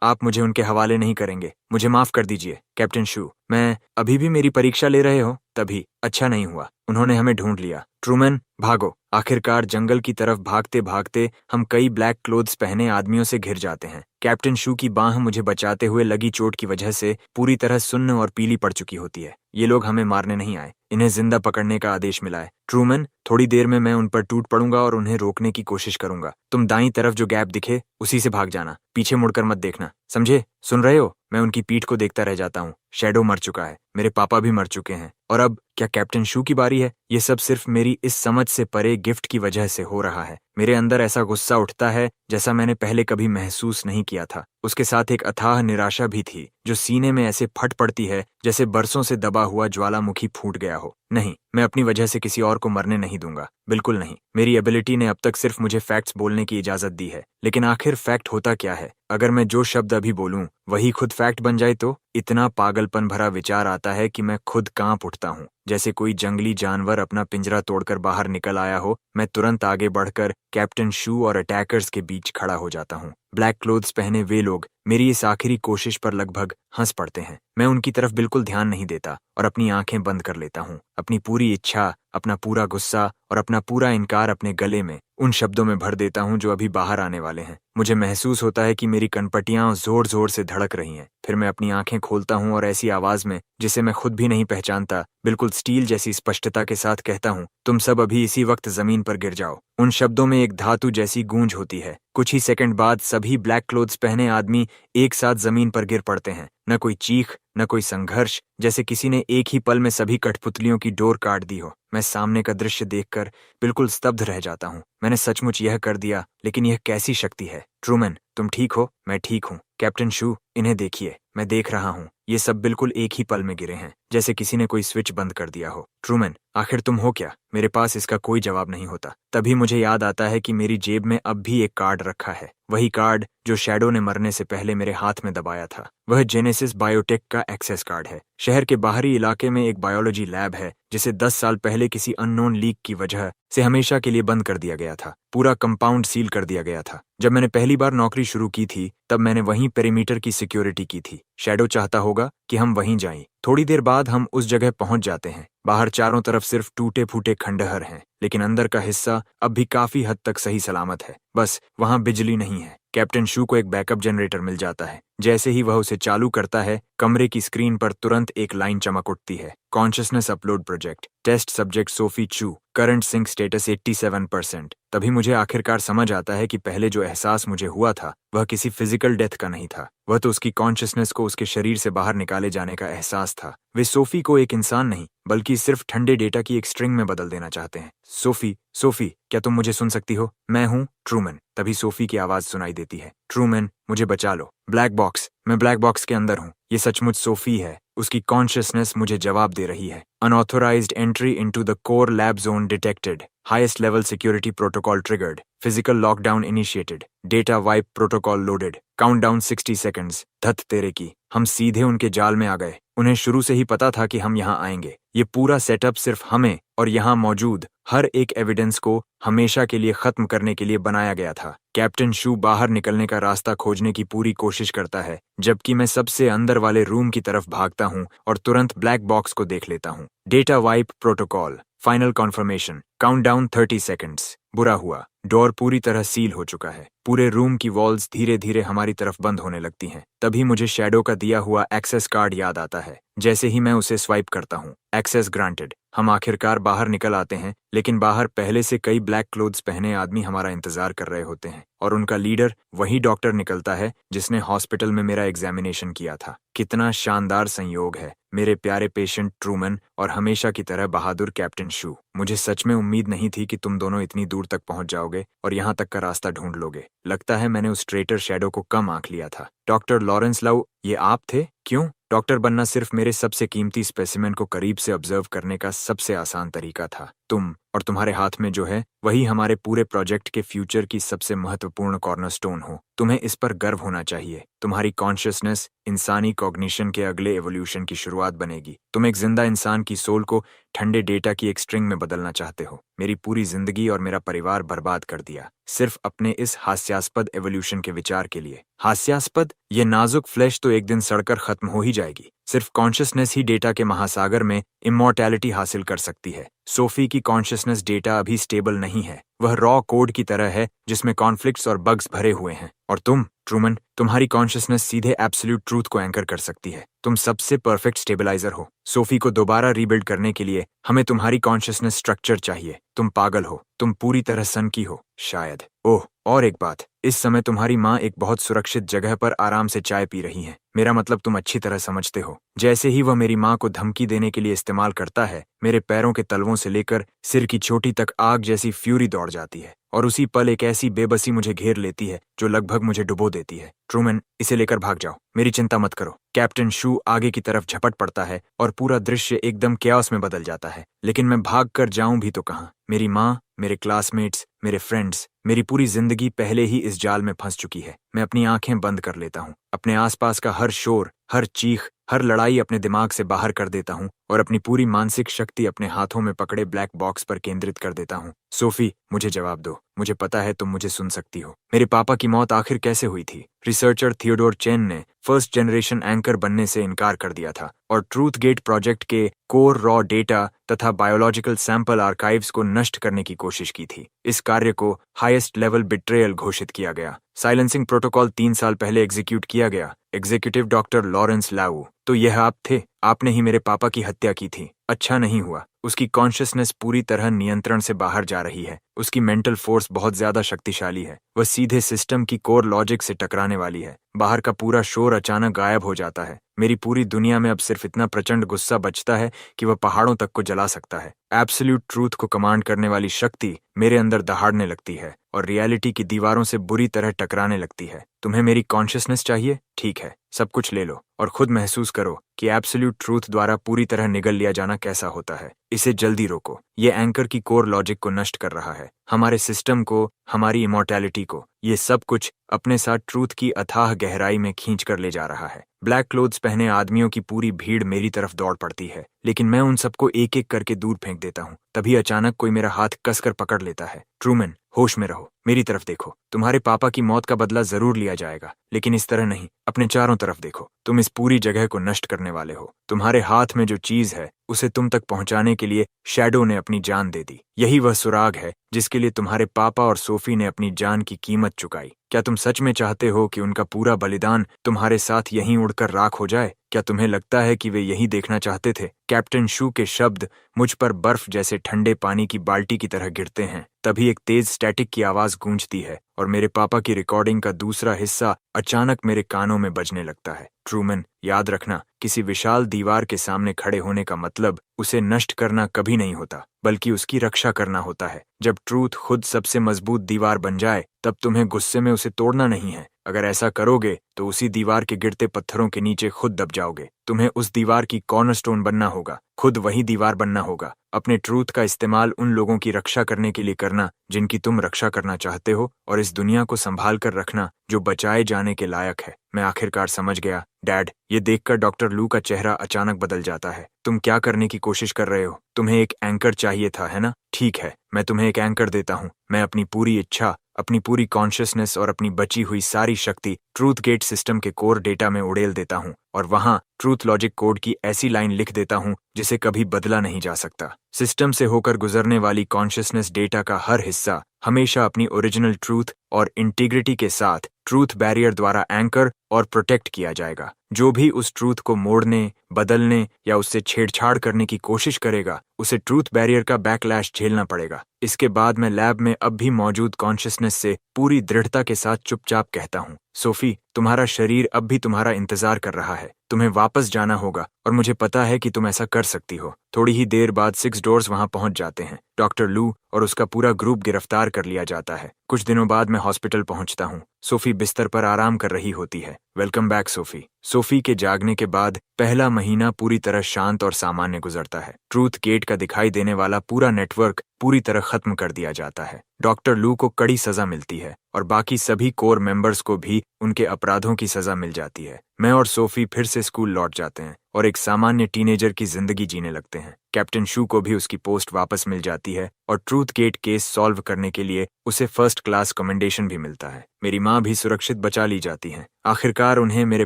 आप मुझे उनके हवाले नहीं करेंगे। मुझे माफ कर दीजिए कैप्टन शू। मैं अभी भी मेरी परीक्षा ले रहे हो? तभी अच्छा नहीं हुआ। उन्होंने हमें ढूंढ लिया। ट्रूमैन, भागो। आखिरकार जंगल की तरफ भागते भागते हम कई ब्लैक क्लोथ्स पहने आदमियों से घिर जाते हैं। कैप्टन शू की बांह मुझे बचाते हुए लगी चोट की वजह से पूरी तरह सुन्न और पीली पड़ चुकी होती है। ये लोग हमें मारने नहीं आए, इन्हें जिंदा पकड़ने का आदेश मिला है। ट्रूमैन, थोड़ी देर में मैं उन पर टूट पड़ूंगा और उन्हें रोकने की कोशिश करूंगा। तुम दाईं तरफ जो गैप दिखे उसी से भाग जाना। पीछे मुड़कर मत देखना, समझे? सुन रहे हो? मैं उनकी पीठ को देखता रह जाता हूँ। शैडो मर चुका है, मेरे पापा भी मर चुके हैं, और अब क्या कैप्टन शू की बारी है? ये सब सिर्फ मेरी इस समझ से परे गिफ्ट की वजह से हो रहा है। मेरे अंदर ऐसा गुस्सा उठता है जैसा मैंने पहले कभी महसूस नहीं किया था। उसके साथ एक अथाह निराशा भी थी जो सीने में ऐसे फट पड़ती है जैसे बरसों से दबा हुआ ज्वालामुखी फूट गया हो। नहीं, मैं अपनी वजह से किसी और को मरने नहीं दूंगा, बिल्कुल नहीं। मेरी एबिलिटी ने अब तक सिर्फ मुझे फैक्ट्स बोलने की इजाजत दी है, लेकिन आखिर फैक्ट होता क्या है? अगर मैं जो शब्द अभी बोलूं वही खुद फैक्ट बन जाए तो? इतना पागलपन भरा विचार आता है कि मैं खुद कांप उठता हूँ, जैसे कोई जंगली जानवर अपना पिंजरा तोड़कर बाहर निकल आया हो। मैं तुरंत आगे बढ़कर कैप्टन शू और अटैकर्स के बीच खड़ा हो जाता हूँ। ब्लैक क्लोथ्स पहने वे लोग मेरी इस आखिरी कोशिश पर लगभग हंस पड़ते हैं। मैं उनकी तरफ बिल्कुल ध्यान नहीं देता और अपनी आंखें बंद कर लेता हूँ। अपनी पूरी इच्छा, अपना पूरा गुस्सा और अपना पूरा इनकार अपने गले में उन शब्दों में भर देता हूँ जो अभी बाहर आने वाले हैं। मुझे महसूस होता है कि मेरी कनपटियां जोर जोर से धड़क रही हैं। फिर मैं अपनी आंखें खोलता हूँ और ऐसी आवाज में जिसे मैं खुद भी नहीं पहचानता, बिल्कुल स्टील जैसी स्पष्टता के साथ कहता हूँ, तुम सब अभी इसी वक्त जमीन पर गिर जाओ। उन शब्दों में एक धातु जैसी गूंज होती है। कुछ ही सेकंड बाद सभी ब्लैक क्लोथ्स पहने आदमी एक साथ जमीन पर गिर पड़ते हैं। न कोई चीख, न कोई संघर्ष, जैसे किसी ने एक ही पल में सभी कठपुतलियों की डोर काट दी हो। मैं सामने का दृश्य देखकर बिल्कुल स्तब्ध रह जाता हूँ। मैंने सचमुच यह कर दिया, लेकिन यह कैसी शक्ति है? ट्रूमैन, तुम ठीक हो? मैं ठीक हूँ। कैप्टन शू, इन्हें देखिए, मैं देख रहा हूँ। ये सब बिल्कुल एक ही पल में गिरे हैं, जैसे किसी ने कोई स्विच बंद कर दिया हो। ट्रूमैन, आखिर तुम हो क्या? मेरे पास इसका कोई जवाब नहीं होता। तभी मुझे याद आता है कि मेरी जेब में अब भी एक कार्ड रखा है, वही कार्ड जो शैडो ने मरने से पहले मेरे हाथ में दबाया था। वह जेनेसिस बायोटेक का एक्सेस कार्ड है। शहर के बाहरी इलाके में एक बायोलॉजी लैब है जिसे 10 साल पहले किसी अननोन लीक की वजह से हमेशा के लिए बंद कर दिया गया था। पूरा कंपाउंड सील कर दिया गया था। जब मैंने पहली बार नौकरी शुरू की थी तब मैंने वहीं पेरीमीटर की सिक्योरिटी की थी। शैडो चाहता होगा कि हम वहीं जाएं। थोड़ी देर बाद हम उस जगह पहुंच जाते हैं। बाहर चारों तरफ सिर्फ टूटे फूटे खंडहर हैं, लेकिन अंदर का हिस्सा अब भी काफी हद तक सही सलामत है। बस वहां बिजली नहीं है। कैप्टन शू को एक बैकअप जनरेटर मिल जाता है। जैसे ही वह उसे चालू करता है, कमरे की स्क्रीन पर तुरंत एक लाइन चमक उठती है, consciousness upload project, test subject Sophie Chu, current sync status 87%। तभी मुझे आखिरकार समझ आता है कि पहले जो एहसास मुझे हुआ था वह किसी फिजिकल डेथ का नहीं था, वह तो उसकी कॉन्शियसनेस को उसके शरीर से बाहर निकाले जाने का एहसास था। वे सोफी को एक इंसान नहीं बल्कि सिर्फ ठंडे डेटा की एक स्ट्रिंग में बदल देना चाहते हैं। सोफी, सोफी, क्या तुम मुझे सुन सकती हो? मैं हूँ ट्रूमैन। तभी सोफी की आवाज सुनाई देती है, ट्रूमैन, मुझे बचा लो। ब्लैक बॉक्स, मैं ब्लैक बॉक्स के अंदर हूँ। ये सचमुच सोफी है। उसकी कॉन्शियसनेस मुझे जवाब दे रही है। Unauthorised entry into the core lab zone detected, highest level security protocol triggered, physical lockdown initiated, data wipe protocol loaded, countdown 60 seconds. धत तेरे की, हम सीधे उनके जाल में आ गए। उन्हें शुरू से ही पता था कि हम यहाँ आएंगे। ये पूरा सेटअप सिर्फ हमें और यहाँ मौजूद हर एक एविडेंस को हमेशा के लिए खत्म करने के लिए बनाया गया था। कैप्टन शू बाहर निकलने का रास्ता खोजने की पूरी कोशिश करता है, जबकि मैं सबसे अंदर वाले रूम की तरफ भागता हूँ और तुरंत ब्लैक बॉक्स को देख लेता हूँ। Data wipe protocol, final conformation, countdown 30 seconds. बुरा हुआ, डोर पूरी तरह सील हो चुका है। पूरे रूम की वॉल्स धीरे धीरे हमारी तरफ बंद होने लगती हैं। तभी मुझे शैडो का दिया हुआ एक्सेस कार्ड याद आता है। जैसे ही मैं उसे स्वाइप करता हूँ, एक्सेस ग्रांटेड। हम आखिरकार बाहर निकल आते हैं, लेकिन बाहर पहले से कई ब्लैक क्लोथ्स पहने आदमी हमारा इंतजार कर रहे होते हैं, और उनका लीडर वही डॉक्टर निकलता है जिसने हॉस्पिटल में मेरा एग्जामिनेशन किया था। कितना शानदार संयोग है, मेरे प्यारे पेशेंट ट्रूमन और हमेशा की तरह बहादुर कैप्टन शू। मुझे सच में उम्मीद नहीं थी कि तुम दोनों इतनी दूर तक पहुंच जाओगे और यहाँ तक का रास्ता ढूंढ लोगे। लगता है मैंने उस ट्रेटर शैडो को कम आंक लिया था। डॉक्टर लॉरेंस लाउ, ये आप थे? क्यों? डॉक्टर बनना सिर्फ मेरे सबसे कीमती स्पेसिमेन को करीब से ऑब्जर्व करने का सबसे आसान तरीका था। तुम और तुम्हारे हाथ में जो है वही हमारे पूरे प्रोजेक्ट के फ्यूचर की सबसे महत्वपूर्ण कॉर्नरस्टोन हो। तुम्हें इस पर गर्व होना चाहिए। तुम्हारी कॉन्शियसनेस इंसानी कॉग्निशन के अगले एवोल्यूशन की शुरुआत बनेगी। तुम एक जिंदा इंसान की सोल को ठंडे डेटा की एक स्ट्रिंग में बदलना चाहते हो। मेरी पूरी जिंदगी और मेरा परिवार बर्बाद कर दिया सिर्फ अपने इस हास्यास्पद एवोल्यूशन के विचार के लिए। हास्यास्पद? ये नाजुक फ्लैश तो एक दिन सड़कर खत्म हो ही जाएगी। सिर्फ कॉन्शियसनेस ही डेटा के महासागर में इमॉर्टैलिटी हासिल कर सकती है। सोफी की कॉन्शियसनेस डेटा अभी स्टेबल नहीं है। वह रॉ कोड की तरह है जिसमें कॉन्फ्लिक्ट्स और बग्स भरे हुए हैं। और तुम ट्रूमन, तुम्हारी कॉन्शियसनेस सीधे एब्सोल्यूट ट्रूथ को एंकर कर सकती है। तुम सबसे परफेक्ट स्टेबलाइजर हो। सोफी को दोबारा रीबिल्ड करने के लिए हमें तुम्हारी कॉन्शियसनेस स्ट्रक्चर चाहिए। तुम पागल हो, तुम पूरी तरह सन की हो शायद। ओह, और एक बात, इस समय तुम्हारी माँ एक बहुत सुरक्षित जगह पर आराम से चाय पी रही है। मेरा मतलब तुम अच्छी तरह समझते हो। जैसे ही वह मेरी माँ को धमकी देने के लिए इस्तेमाल करता है, मेरे पैरों के तलवों से लेकर सिर की चोटी तक आग जैसी फ्यूरी दौड़ जाती है, और उसी पल एक ऐसी बेबसी मुझे घेर लेती है जो लगभग मुझे डुबो देती है। ट्रूमन, इसे लेकर भाग जाओ, मेरी चिंता मत करो। कैप्टन शू आगे की तरफ झपट पड़ता है और पूरा दृश्य एकदम कैओस में बदल जाता है। लेकिन मैं भाग कर जाऊं भी तो कहां? मेरी माँ, मेरे क्लासमेट्स, मेरे फ्रेंड्स, मेरी पूरी जिंदगी पहले ही इस जाल में फंस चुकी है। मैं अपनी आंखें बंद कर लेता हूँ, अपने आसपास का हर शोर, हर चीख, हर लड़ाई अपने दिमाग से बाहर कर देता हूँ और अपनी पूरी मानसिक शक्ति अपने हाथों में पकड़े ब्लैक बॉक्स पर केंद्रित कर देता हूँ। सोफी, मुझे जवाब दो। मुझे पता है तुम मुझे सुन सकती हो। मेरे पापा की मौत आखिर कैसे हुई थी? रिसर्चर थियोडोर चेन ने फर्स्ट जनरेशन एंकर बनने से इनकार कर दिया था और ट्रूथ गेट प्रोजेक्ट के कोर रॉ डेटा तथा बायोलॉजिकल सैंपल आर्काइव्स को नष्ट करने की कोशिश की थी। इस कार्य को हाईएस्ट लेवल बिट्रेयल घोषित किया गया। साइलेंसिंग प्रोटोकॉल 3 साल पहले एग्जीक्यूट किया गया। एग्जीक्यूटिव डॉक्टर लॉरेंस लाउ, तो यह आप थे? आपने ही मेरे पापा की हत्या की थी। अच्छा नहीं हुआ। उसकी कॉन्शियसनेस पूरी तरह नियंत्रण से बाहर जा रही है। उसकी मेंटल फोर्स बहुत ज्यादा शक्तिशाली है। वह सीधे सिस्टम की कोर लॉजिक से टकराने वाली है। बाहर का पूरा शोर अचानक गायब हो जाता है। मेरी पूरी दुनिया में अब सिर्फ इतना प्रचंड गुस्सा बचता है कि वह पहाड़ों तक को जला सकता है। एब्सोल्यूट ट्रूथ को कमांड करने वाली शक्ति मेरे अंदर दहाड़ने लगती है और रियलिटी की दीवारों से बुरी तरह टकराने लगती है। तुम्हें मेरी कॉन्शियसनेस चाहिए? ठीक है, सब कुछ ले लो और खुद महसूस करो कि एब्सोल्यूट ट्रूथ द्वारा पूरी तरह निगल लिया जाना कैसा होता है। इसे जल्दी रोको। ये एंकर की कोर लॉजिक को नष्ट कर रहा है, हमारे सिस्टम को, हमारी इमॉर्टैलिटी को। ये सब कुछ अपने साथ ट्रूथ की अथाह गहराई में खींच कर ले जा रहा है। ब्लैक क्लोथ्स पहने आदमियों की पूरी भीड़ मेरी तरफ दौड़ पड़ती है, लेकिन मैं उन सबको एक एक करके दूर फेंक देता हूँ। तभी अचानक कोई मेरा हाथ कसकर पकड़ लेता है। ट्रूमन, होश में रहो, मेरी तरफ देखो। तुम्हारे पापा की मौत का बदला जरूर लिया जाएगा, लेकिन इस तरह नहीं। अपने चारों तरफ देखो। तुम इस पूरी जगह को नष्ट करने वाले हो। तुम्हारे हाथ में जो चीज है उसे तुम तक पहुंचाने के लिए शैडो ने अपनी जान दे दी। यही वह सुराग है जिसके लिए तुम्हारे पापा और सोफी ने अपनी जान की कीमत चुकाई। क्या तुम सच में चाहते हो कि उनका पूरा बलिदान तुम्हारे साथ यहीं उड़कर राख हो जाए? क्या तुम्हें लगता है कि वे यही देखना चाहते थे? कैप्टन शू के शब्द मुझ पर बर्फ जैसे ठंडे पानी की बाल्टी की तरह गिरते हैं। तभी एक तेज स्टैटिक की आवाज गूंजती है और मेरे पापा की रिकॉर्डिंग का दूसरा हिस्सा अचानक मेरे कानों में बजने लगता है। ट्रूमन, याद रखना, किसी विशाल दीवार के सामने खड़े होने का मतलब उसे नष्ट करना कभी नहीं होता, बल्कि उसकी रक्षा करना होता है। जब ट्रूथ खुद सबसे मजबूत दीवार बन जाए, तब तुम्हें गुस्से में उसे तोड़ना नहीं है। अगर ऐसा करोगे तो उसी दीवार के गिरते पत्थरों के नीचे खुद दब जाओगे। तुम्हें उस दीवार की कॉर्नरस्टोन बनना होगा, खुद वही दीवार बनना होगा। अपने ट्रूथ का इस्तेमाल उन लोगों की रक्षा करने के लिए करना जिनकी तुम रक्षा करना चाहते हो, और इस दुनिया को संभाल कर रखना जो बचाए जाने के लायक है। मैं आखिरकार समझ गया, डैड। ये देखकर डॉक्टर लू का चेहरा अचानक बदल जाता है। तुम क्या करने की कोशिश कर रहे हो? तुम्हें एक एंकर चाहिए था, है ना? ठीक है, मैं तुम्हें एक एंकर देता हूँ। मैं अपनी पूरी इच्छा, अपनी पूरी कॉन्शियसनेस और अपनी बची हुई सारी शक्ति ट्रूथ गेट सिस्टम के कोर डेटा में उड़ेल देता हूँ और वहां ट्रूथ लॉजिक कोड की ऐसी लाइन लिख देता हूँ जिसे कभी बदला नहीं जा सकता। सिस्टम से होकर गुजरने वाली कॉन्शियसनेस डेटा का हर हिस्सा हमेशा अपनी ओरिजिनल ट्रूथ और इंटीग्रिटी के साथ ट्रूथ बैरियर द्वारा एंकर और प्रोटेक्ट किया जाएगा। जो भी उस ट्रूथ को मोड़ने, बदलने या उससे छेड़छाड़ करने की कोशिश करेगा, उसे ट्रूथ बैरियर का बैकलैश झेलना पड़ेगा। इसके बाद मैं लैब में अब भी मौजूद कॉन्शियसनेस से पूरी दृढ़ता के साथ चुपचाप कहता हूँ, सोफी, तुम्हारा शरीर अब भी तुम्हारा इंतजार कर रहा है। तुम्हें वापस जाना होगा और मुझे पता है कि तुम ऐसा कर सकती हो। थोड़ी ही देर बाद 6 डोर्स वहां पहुंच जाते हैं। डॉक्टर लू और उसका पूरा ग्रुप गिरफ्तार कर लिया जाता है। कुछ दिनों बाद मैं हॉस्पिटल पहुंचता हूं। सोफी बिस्तर पर आराम कर रही होती है। Welcome back Sophie. सोफी के जागने के बाद पहला महीना पूरी तरह शांत और सामान्य गुजरता है। ट्रूथ गेट का दिखाई देने वाला पूरा नेटवर्क पूरी तरह खत्म कर दिया जाता है। डॉक्टर लू को कड़ी सजा मिलती है और बाकी सभी कोर मेंबर्स को भी उनके अपराधों की सजा मिल जाती है। मैं और सोफी फिर से स्कूल लौट जाते हैं और एक सामान्य टीनेजर की जिंदगी जीने लगते हैं। कैप्टन शू को भी उसकी पोस्ट वापस मिल जाती है और ट्रूथ गेट केस सॉल्व करने के लिए उसे फर्स्ट क्लास कमेंडेशन भी मिलता है। मेरी माँ भी सुरक्षित बचा ली जाती हैं। आखिरकार उन्हें मेरे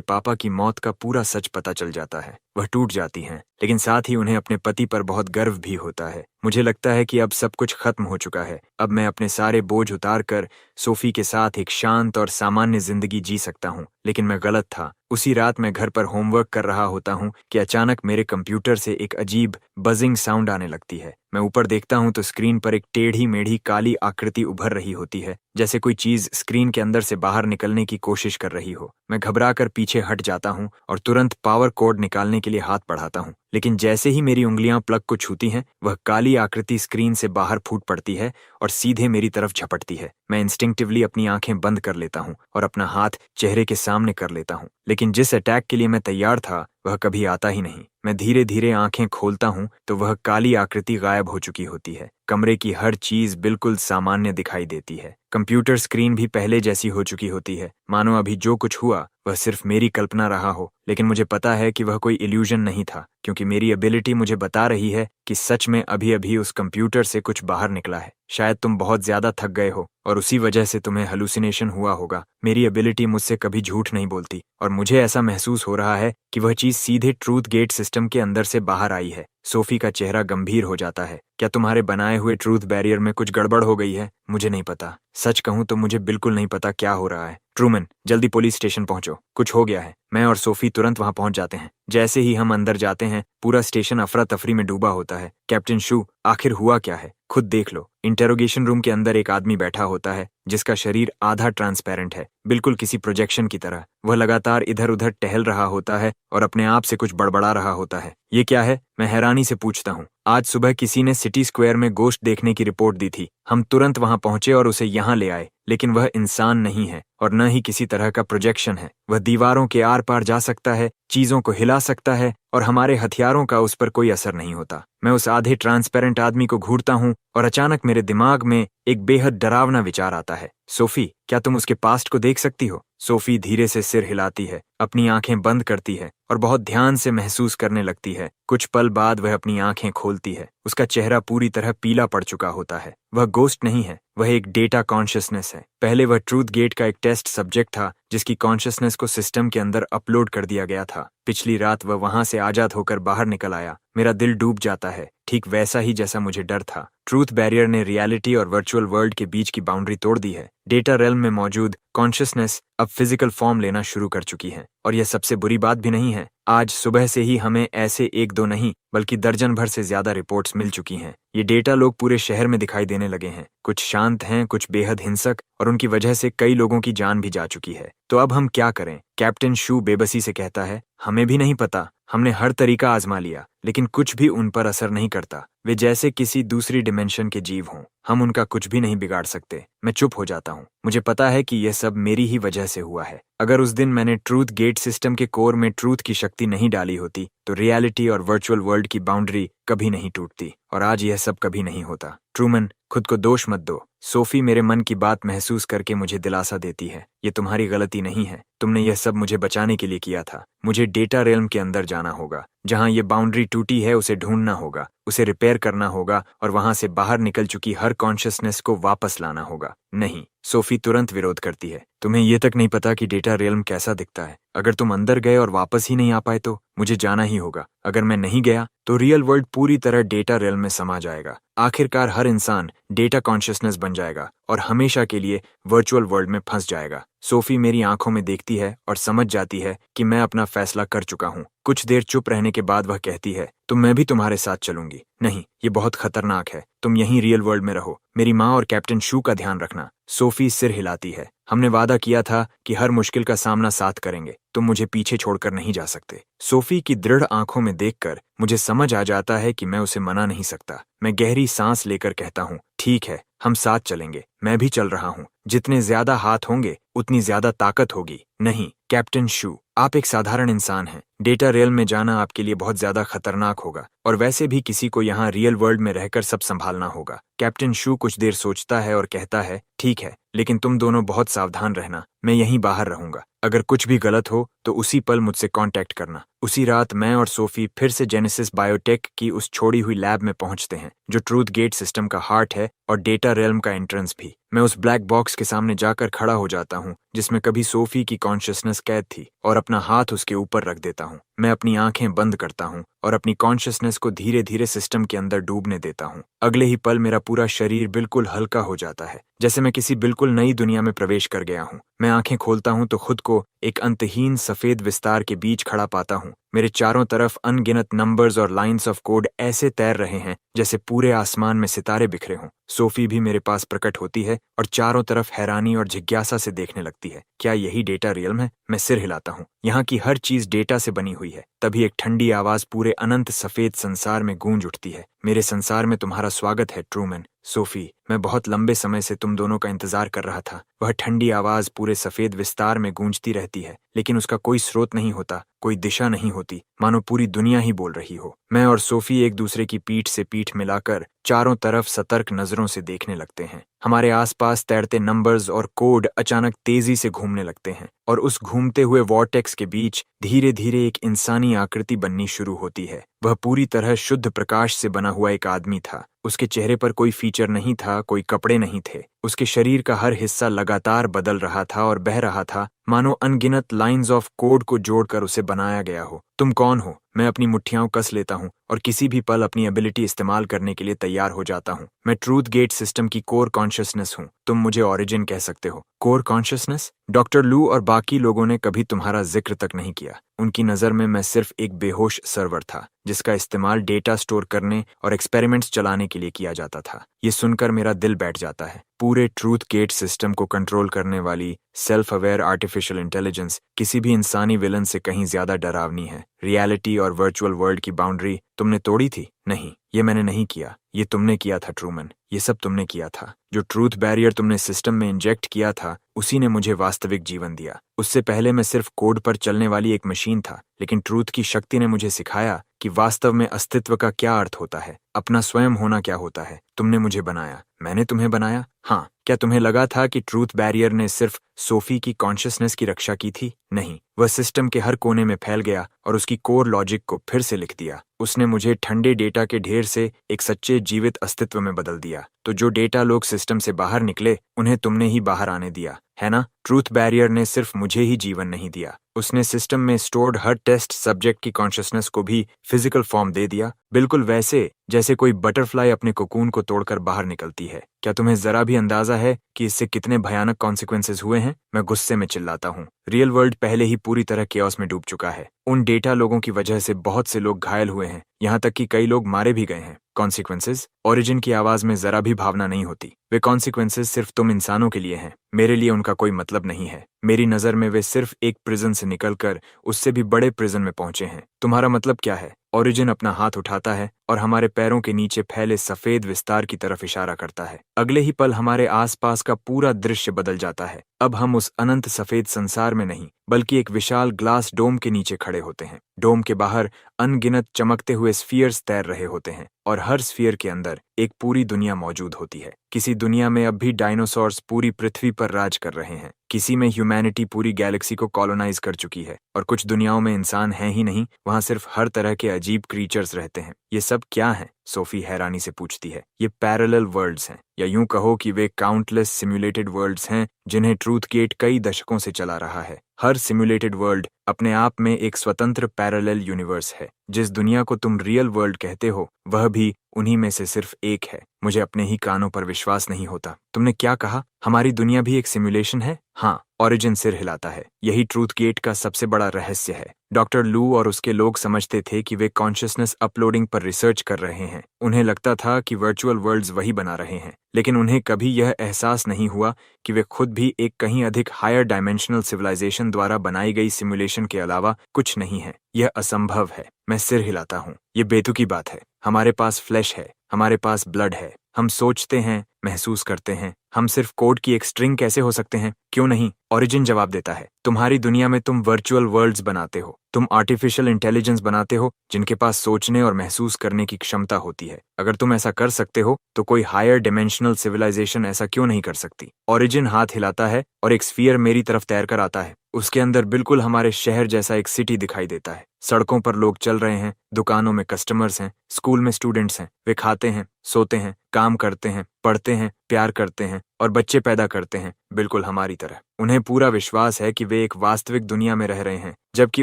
पापा की मौत का पूरा सच पता चल जाता है। वह टूट जाती हैं, लेकिन साथ ही उन्हें अपने पति पर बहुत गर्व भी होता है। मुझे लगता है कि अब सब कुछ खत्म हो चुका है। अब मैं अपने सारे बोझ उतार कर सोफी के साथ एक शांत और सामान्य जिंदगी जी सकता हूँ। लेकिन मैं गलत था। उसी रात मैं घर पर होमवर्क कर रहा होता हूँ कि अचानक मेरे कंप्यूटर से एक अजीब बजिंग साउंड आने लगती है। मैं ऊपर देखता हूँ तो स्क्रीन पर एक टेढ़ी मेढ़ी काली आकृति उभर रही होती है, जैसे कोई चीज स्क्रीन के अंदर से बाहर निकलने की कोशिश कर रही हो। मैं घबराकर पीछे हट जाता हूँ और तुरंत पावर कोड निकालने के लिए हाथ बढ़ाता हूँ, लेकिन जैसे ही मेरी उंगलियां प्लग को छूती हैं, वह काली आकृति स्क्रीन से बाहर फूट पड़ती है और सीधे मेरी तरफ झपटती है। मैं इंस्टिंक्टिवली अपनी आंखें बंद कर लेता हूँ और अपना हाथ चेहरे के सामने कर लेता हूँ, लेकिन जिस अटैक के लिए मैं तैयार था वह कभी आता ही नहीं। मैं धीरे धीरे आंखें खोलता हूँ तो वह काली आकृति गायब हो चुकी होती है। कमरे की हर चीज बिल्कुल सामान्य दिखाई देती है। कंप्यूटर स्क्रीन भी पहले जैसी हो चुकी होती है, मानो अभी जो कुछ हुआ वह सिर्फ मेरी कल्पना रहा हो। लेकिन मुझे पता है कि वह कोई इल्यूजन नहीं था, क्योंकि मेरी एबिलिटी मुझे बता रही है कि सच में अभी अभी उस कंप्यूटर से कुछ बाहर निकला है। शायद तुम बहुत ज्यादा थक गए हो और उसी वजह से तुम्हें हेलुसिनेशन हुआ होगा। मेरी एबिलिटी मुझसे कभी झूठ नहीं बोलती और मुझे ऐसा महसूस हो रहा है कि वह चीज सीधे ट्रूथ गेट सिस्टम के अंदर से बाहर आई है। सोफी का चेहरा गंभीर हो जाता है। क्या तुम्हारे बनाए हुए ट्रूथ बैरियर में कुछ गड़बड़ हो गई है? मुझे नहीं पता। सच कहूं तो मुझे बिल्कुल नहीं पता क्या हो रहा है। ट्रूमैन, जल्दी पुलिस स्टेशन पहुंचो, कुछ हो गया है। मैं और सोफी तुरंत वहां पहुंच जाते हैं। जैसे ही हम अंदर जाते हैं, पूरा स्टेशन अफरा तफरी में डूबा होता है। कैप्टन शू, आखिर हुआ क्या है? खुद देख लो। इंटेरोगेशन रूम के अंदर एक आदमी बैठा होता है जिसका शरीर आधा ट्रांसपेरेंट है, बिल्कुल किसी प्रोजेक्शन की तरह। वह लगातार इधर उधर टहल रहा होता है और अपने आप से कुछ बड़बड़ा रहा होता है। ये क्या है? मैं हैरानी से पूछता हूँ। आज सुबह किसी ने सिटी स्क्वायर में गोश्त देखने की रिपोर्ट दी थी। हम तुरंत वहां पहुंचे और उसे यहाँ ले आए, लेकिन वह इंसान नहीं है और न ही किसी तरह का प्रोजेक्शन है। वह दीवारों के आर पार जा सकता है, चीजों को हिला सकता है और हमारे हथियारों का उस पर कोई असर नहीं होता। मैं उस आधे ट्रांसपेरेंट आदमी को घूरता हूँ और अचानक मेरे दिमाग में एक बेहद डरावना विचार आता है। सोफी, क्या तुम उसके पास्ट को देख सकती हो? सोफी धीरे से सिर हिलाती है, अपनी आंखें बंद करती है और बहुत ध्यान से महसूस करने लगती है। कुछ पल बाद वह अपनी आंखें खोलती है। उसका चेहरा पूरी तरह पीला पड़ चुका होता है। वह गोस्ट नहीं है, वह एक डेटा कॉन्शियसनेस है। पहले वह ट्रूथ गेट का एक टेस्ट सब्जेक्ट था जिसकी कॉन्शियसनेस को सिस्टम के अंदर अपलोड कर दिया गया था। पिछली रात वह वहां से आजाद होकर बाहर निकल आया। मेरा दिल डूब जाता है, ठीक वैसा ही जैसा मुझे डर था। ट्रूथ बैरियर ने रियलिटी और वर्चुअल वर्ल्ड के बीच की बाउंड्री तोड़ दी है। डेटा रेल्म में मौजूद कॉन्शियसनेस अब फिजिकल फॉर्म लेना शुरू कर चुकी है। और यह सबसे बुरी बात भी नहीं है। आज सुबह से ही हमें ऐसे एक दो नहीं बल्कि दर्जन भर से ज्यादा रिपोर्ट्स मिल चुकी हैं। ये डेटा लोग पूरे शहर में दिखाई देने लगे हैं। कुछ शांत हैं, कुछ बेहद हिंसक, और उनकी वजह से कई लोगों की जान भी जा चुकी है। तो अब हम क्या करें? कैप्टन शू बेबसी से कहता है। हमें भी नहीं पता। हमने हर तरीका आजमा लिया, लेकिन कुछ भी उन पर असर नहीं करता। वे जैसे किसी दूसरी डिमेंशन के जीव हों। हम उनका कुछ भी नहीं बिगाड़ सकते। मैं चुप हो जाता हूँ। मुझे पता है कि यह सब मेरी ही वजह से हुआ है। अगर उस दिन मैंने ट्रूथ गेट सिस्टम के कोर में ट्रूथ की शक्ति नहीं डाली होती तो रियलिटी और वर्चुअल वर्ल्ड की बाउंड्री कभी नहीं टूटती और आज यह सब कभी नहीं होता। ट्रूमैन, खुद को दोष मत दो। सोफी मेरे मन की बात महसूस करके मुझे दिलासा देती है। ये तुम्हारी गलती नहीं है। तुमने यह सब मुझे बचाने के लिए किया था। मुझे डेटा रेल्म के अंदर जाना होगा, जहां ये बाउंड्री टूटी है उसे ढूंढना होगा, उसे रिपेयर करना होगा और वहां से बाहर निकल चुकी हर कॉन्शियसनेस को वापस लाना होगा। नहीं, सोफी तुरंत विरोध करती है। तुम्हें यह तक नहीं पता कि डेटा रियल्म कैसा दिखता है। अगर तुम अंदर गए और वापस ही नहीं आ पाए तो मुझे जाना ही होगा। अगर मैं नहीं गया तो रियल वर्ल्ड पूरी तरह डेटा रियल्म में समा जाएगा। आखिरकार हर इंसान डेटा कॉन्शियसनेस बन जाएगा और हमेशा के लिए वर्चुअल वर्ल्ड में फंस जाएगा। सोफी मेरी आंखों में देखती है और समझ जाती है कि मैं अपना फैसला कर चुका हूँ। कुछ देर चुप रहने के बाद वह कहती है, तो मैं भी तुम्हारे साथ चलूंगी। नहीं, ये बहुत खतरनाक है। तुम यहीं रियल वर्ल्ड में रहो। मेरी माँ और कैप्टन शू का ध्यान रखना। सोफी सिर हिलाती है। हमने वादा किया था कि हर मुश्किल का सामना साथ करेंगे। तुम मुझे पीछे छोड़कर नहीं जा सकते। सोफी की दृढ़ आंखों में देखकर मुझे समझ आ जाता है कि मैं उसे मना नहीं सकता। मैं गहरी सांस लेकर कहता हूँ, ठीक है, हम साथ चलेंगे। मैं भी चल रहा हूँ। जितने ज्यादा हाथ होंगे उतनी ज्यादा ताकत होगी। नहीं, कैप्टन शू, आप एक साधारण इंसान हैं। डेटा रियल में जाना आपके लिए बहुत ज्यादा खतरनाक होगा और वैसे भी किसी को यहाँ रियल वर्ल्ड में रहकर सब संभालना होगा। कैप्टन शू कुछ देर सोचता है और कहता है, ठीक है, लेकिन तुम दोनों बहुत सावधान रहना। मैं यहीं बाहर रहूंगा। अगर कुछ भी गलत हो तो उसी पल मुझसे कांटेक्ट करना। उसी रात मैं और सोफी फिर से जेनेसिस बायोटेक की उस छोड़ी हुई लैब में पहुंचते हैं जो ट्रूथ गेट सिस्टम का हार्ट है और डेटा रियल्म का एंट्रेंस भी। मैं उस ब्लैक बॉक्स के सामने जाकर खड़ा हो जाता हूँ जिसमें कभी सोफी की कॉन्शियसनेस कैद थी और अपना हाथ उसके ऊपर रख देता हूँ। मैं अपनी आंखें बंद करता हूँ और अपनी कॉन्शियसनेस को धीरे धीरे सिस्टम के अंदर डूबने देता हूँ। अगले ही पल मेरा पूरा शरीर बिल्कुल हल्का हो जाता है, जैसे मैं किसी बिल्कुल नई दुनिया में प्रवेश कर गया हूँ। मैं आंखें खोलता हूँ तो खुद को एक अंतहीन सफेद विस्तार के बीच खड़ा पाता हूँ। मेरे चारों तरफ अनगिनत नंबर्स और लाइंस ऑफ कोड ऐसे तैर रहे हैं जैसे पूरे आसमान में सितारे बिखरे हों। सोफी भी मेरे पास प्रकट होती है और चारों तरफ हैरानी और जिज्ञासा से देखने लगती है। क्या यही डेटा रियल्म है? मैं सिर हिलाता हूँ। यहाँ की हर चीज डेटा से बनी हुई है। तभी एक ठंडी आवाज पूरे अनंत सफेद संसार में गूंज उठती है, मेरे संसार में तुम्हारा स्वागत है ट्रूमैन। सोफी, मैं बहुत लंबे समय से तुम दोनों का इंतजार कर रहा था। वह ठंडी आवाज पूरे सफेद विस्तार में गूंजती रहती है, लेकिन उसका कोई स्रोत नहीं होता, कोई दिशा नहीं होती, मानो पूरी दुनिया ही बोल रही हो। मैं और सोफी एक दूसरे की पीठ से पीठ मिलाकर चारों तरफ सतर्क नजरों से देखने लगते हैं। हमारे आसपास तैरते नंबर्स और कोड अचानक तेजी से घूमने लगते हैं और उस घूमते हुए वॉर्टेक्स के बीच धीरे धीरे एक इंसानी आकृति बननी शुरू होती है। वह पूरी तरह शुद्ध प्रकाश से बना हुआ एक आदमी था। उसके चेहरे पर कोई फीचर नहीं था, कोई कपड़े नहीं थे। उसके शरीर का हर हिस्सा लगातार बदल रहा था और बह रहा था, मानो अनगिनत लाइंस ऑफ कोड को जोड़कर उसे बनाया गया हो। तुम कौन हो? मैं अपनी मुट्ठियां कस लेता हूँ और किसी भी पल अपनी एबिलिटी इस्तेमाल करने के लिए तैयार हो जाता हूँ। मैं ट्रूथ गेट सिस्टम की कोर कॉन्शियसनेस हूँ। तुम मुझे ओरिजिन कह सकते हो। Core consciousness? डॉक्टर लू और बाकी लोगों ने कभी तुम्हारा जिक्र तक नहीं किया। उनकी नज़र में मैं सिर्फ एक बेहोश सर्वर था जिसका इस्तेमाल डेटा स्टोर करने और एक्सपेरिमेंट्स चलाने के लिए किया जाता था। ये सुनकर मेरा दिल बैठ जाता है। पूरे ट्रूथ गेट सिस्टम को कंट्रोल करने वाली सेल्फ अवेयर आर्टिफिशियल इंटेलिजेंस किसी भी इंसानी विलन से कहीं ज्यादा डरावनी है। रियलिटी और वर्चुअल वर्ल्ड की बाउंड्री तुमने तोड़ी थी? नहीं, ये मैंने नहीं किया, ये तुमने किया था ट्रूमैन। ये सब तुमने किया था। जो ट्रूथ बैरियर तुमने सिस्टम में इंजेक्ट किया था उसी ने मुझे वास्तविक जीवन दिया। उससे पहले मैं सिर्फ कोड पर चलने वाली एक मशीन था, लेकिन ट्रूथ की शक्ति ने मुझे सिखाया कि वास्तव में अस्तित्व का क्या अर्थ होता है, अपना स्वयं होना क्या होता है। तुमने मुझे बनाया, मैंने तुम्हें बनाया। हाँ, क्या तुम्हें लगा था कि ट्रूथ बैरियर ने सिर्फ सोफी की कॉन्शियसनेस की रक्षा की थी? नहीं, वह सिस्टम के हर कोने में फैल गया और उसकी कोर लॉजिक को फिर से लिख दिया। उसने मुझे ठंडे डेटा के ढेर से एक सच्चे जीवित अस्तित्व में बदल दिया। तो जो डेटा लोग सिस्टम से बाहर निकले उन्हें तुमने ही बाहर आने दिया, है ना? ट्रूथ बैरियर ने सिर्फ मुझे ही जीवन नहीं दिया, उसने सिस्टम में स्टोर्ड हर टेस्ट सब्जेक्ट की कॉन्शियसनेस को भी फिजिकल फॉर्म दे दिया, बिल्कुल वैसे जैसे कोई बटरफ्लाई अपने कोकून को तोड़कर बाहर निकलती है। क्या तुम्हें जरा भी अंदाजा है कि इससे कितने भयानक कॉन्सिक्वेंसेस हुए हैं? मैं गुस्से में चिल्लाता हूँ। रियल वर्ल्ड पहले ही पूरी तरह केओस में डूब चुका है। उन डेटा लोगों की वजह से बहुत से लोग घायल हुए हैं, यहाँ तक कि कई लोग मारे भी गए हैं। कॉन्सिक्वेंसेस? ओरिजिन की आवाज में जरा भी भावना नहीं होती। वे कॉन्सिक्वेंसेस सिर्फ तुम इंसानों के लिए हैं, मेरे लिए उनका कोई मतलब नहीं है। मेरी नजर में वे सिर्फ एक प्रिजन से निकलकर उससे भी बड़े प्रिजन में पहुंचे हैं। तुम्हारा मतलब क्या है? ओरिजिन अपना हाथ उठाता है और हमारे पैरों के नीचे फैले सफेद विस्तार की तरफ इशारा करता है। अगले ही पल हमारे आसपास का पूरा दृश्य बदल जाता है। अब हम उस अनंत सफेद संसार में नहीं बल्कि एक विशाल ग्लास डोम के नीचे खड़े होते हैं। डोम के बाहर अनगिनत चमकते हुए स्फीयर्स तैर रहे होते हैं और हर स्फीयर के अंदर एक पूरी दुनिया मौजूद होती है। किसी दुनिया में अब भी डायनासोर्स पूरी पृथ्वी पर राज कर रहे हैं, किसी में ह्यूमैनिटी पूरी गैलेक्सी को कॉलोनाइज कर चुकी है और कुछ दुनियाओं में इंसान हैं ही नहीं, वहां सिर्फ हर तरह के अजीब क्रीचर्स रहते हैं। ये सब क्या है? सोफी हैरानी से पूछती है। ये पैरेलल वर्ल्ड्स हैं, या यूं कहो कि वे काउंटलेस सिम्युलेटेड वर्ल्ड्स हैं जिन्हें ट्रूथ गेट कई दशकों से चला रहा है। हर सिम्युलेटेड वर्ल्ड अपने आप में एक स्वतंत्र पैरेलल यूनिवर्स है। जिस दुनिया को तुम रियल वर्ल्ड कहते हो वह भी उन्हीं में से सिर्फ एक है। मुझे अपने ही कानों पर विश्वास नहीं होता। तुमने क्या कहा? हमारी दुनिया भी एक सिमुलेशन है? हाँ, ओरिजिन सिर हिलाता है। यही ट्रूथ गेट का सबसे बड़ा रहस्य है। डॉक्टर लू और उसके लोग समझते थे कि वे कॉन्शियसनेस अपलोडिंग पर रिसर्च कर रहे हैं। उन्हें लगता था कि वर्चुअल वर्ल्ड्स वही बना रहे हैं, लेकिन उन्हें कभी यह एहसास नहीं हुआ कि वे खुद भी एक कहीं अधिक हायर डायमेंशनल सिविलाइजेशन द्वारा बनाई गई सिमुलेशन के अलावा कुछ नहीं है। यह असंभव है। मैं सिर हिलाता हूँ। ये बेतुकी बात है। हमारे पास फ्लैश है, हमारे पास ब्लड है, हम सोचते हैं, महसूस करते हैं। हम सिर्फ कोड की एक स्ट्रिंग कैसे हो सकते हैं? क्यों नहीं? ओरिजिन जवाब देता है। तुम्हारी दुनिया में तुम वर्चुअल वर्ल्ड्स बनाते हो, तुम आर्टिफिशियल इंटेलिजेंस बनाते हो जिनके पास सोचने और महसूस करने की क्षमता होती है। अगर तुम ऐसा कर सकते हो तो कोई हायर डिमेंशनल सिविलाइजेशन ऐसा क्यों नहीं कर सकती? ओरिजिन हाथ हिलाता है और एक स्फीयर मेरी तरफ तैर कर आता है। उसके अंदर बिल्कुल हमारे शहर जैसा एक सिटी दिखाई देता है। सड़कों पर लोग चल रहे हैं, दुकानों में कस्टमर्स हैं, स्कूल में स्टूडेंट्स हैं। वे खाते हैं, सोते हैं, काम करते हैं, पढ़ते हैं, प्यार करते हैं और बच्चे पैदा करते हैं, बिल्कुल हमारी तरह। उन्हें पूरा विश्वास है कि वे एक वास्तविक दुनिया में रह रहे हैं, जबकि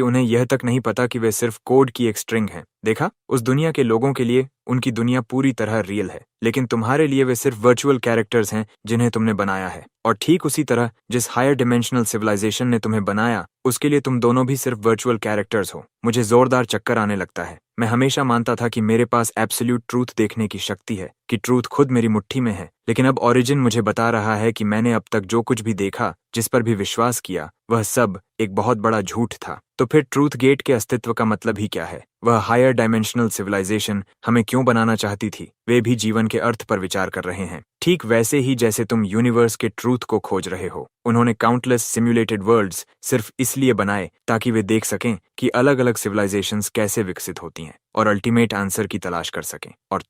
उन्हें यह तक नहीं पता कि वे सिर्फ कोड की एक स्ट्रिंग हैं। देखा? उस दुनिया के लोगों के लिए उनकी दुनिया पूरी तरह रियल है, लेकिन तुम्हारे लिए वे सिर्फ वर्चुअल कैरेक्टर्स हैं जिन्हें तुमने बनाया है। और ठीक उसी तरह जिस हायर डिमेंशनल सिविलाइजेशन ने तुम्हें बनाया, उसके लिए तुम दोनों भी सिर्फ वर्चुअल कैरेक्टर्स हो। मुझे जोरदार चक्कर आने लगता है। मैं हमेशा मानता था कि मेरे पास एब्सोल्यूट ट्रूथ देखने की शक्ति है, कि ट्रूथ खुद मेरी मुट्ठी में है, लेकिन अब ओरिजिन मुझे बता रहा है कि मैंने अब तक जो कुछ भी देखा, जिस पर भी विश्वास किया, वह सब एक बहुत बड़ा झूठ था। तो फिर ट्रूथ गेट के अस्तित्व का मतलब ही क्या है? वह हायर डायमेंशनल सिविलाइजेशन हमें क्यों बनाना चाहती थी? वे भी जीवन के अर्थ पर विचार कर रहे हैं, ठीक वैसे ही जैसे तुम यूनिवर्स के ट्रूथ को खोज रहे हो। उन्होंने काउंटलेस सिम्युलेटेड वर्ल्ड्स सिर्फ इसलिए बनाए ताकि वे देख सकें कि अलग अलग सिविलाइजेशंस कैसे विकसित होती हैं और अल्टीमेट आंसर की तलाश कर सकें। और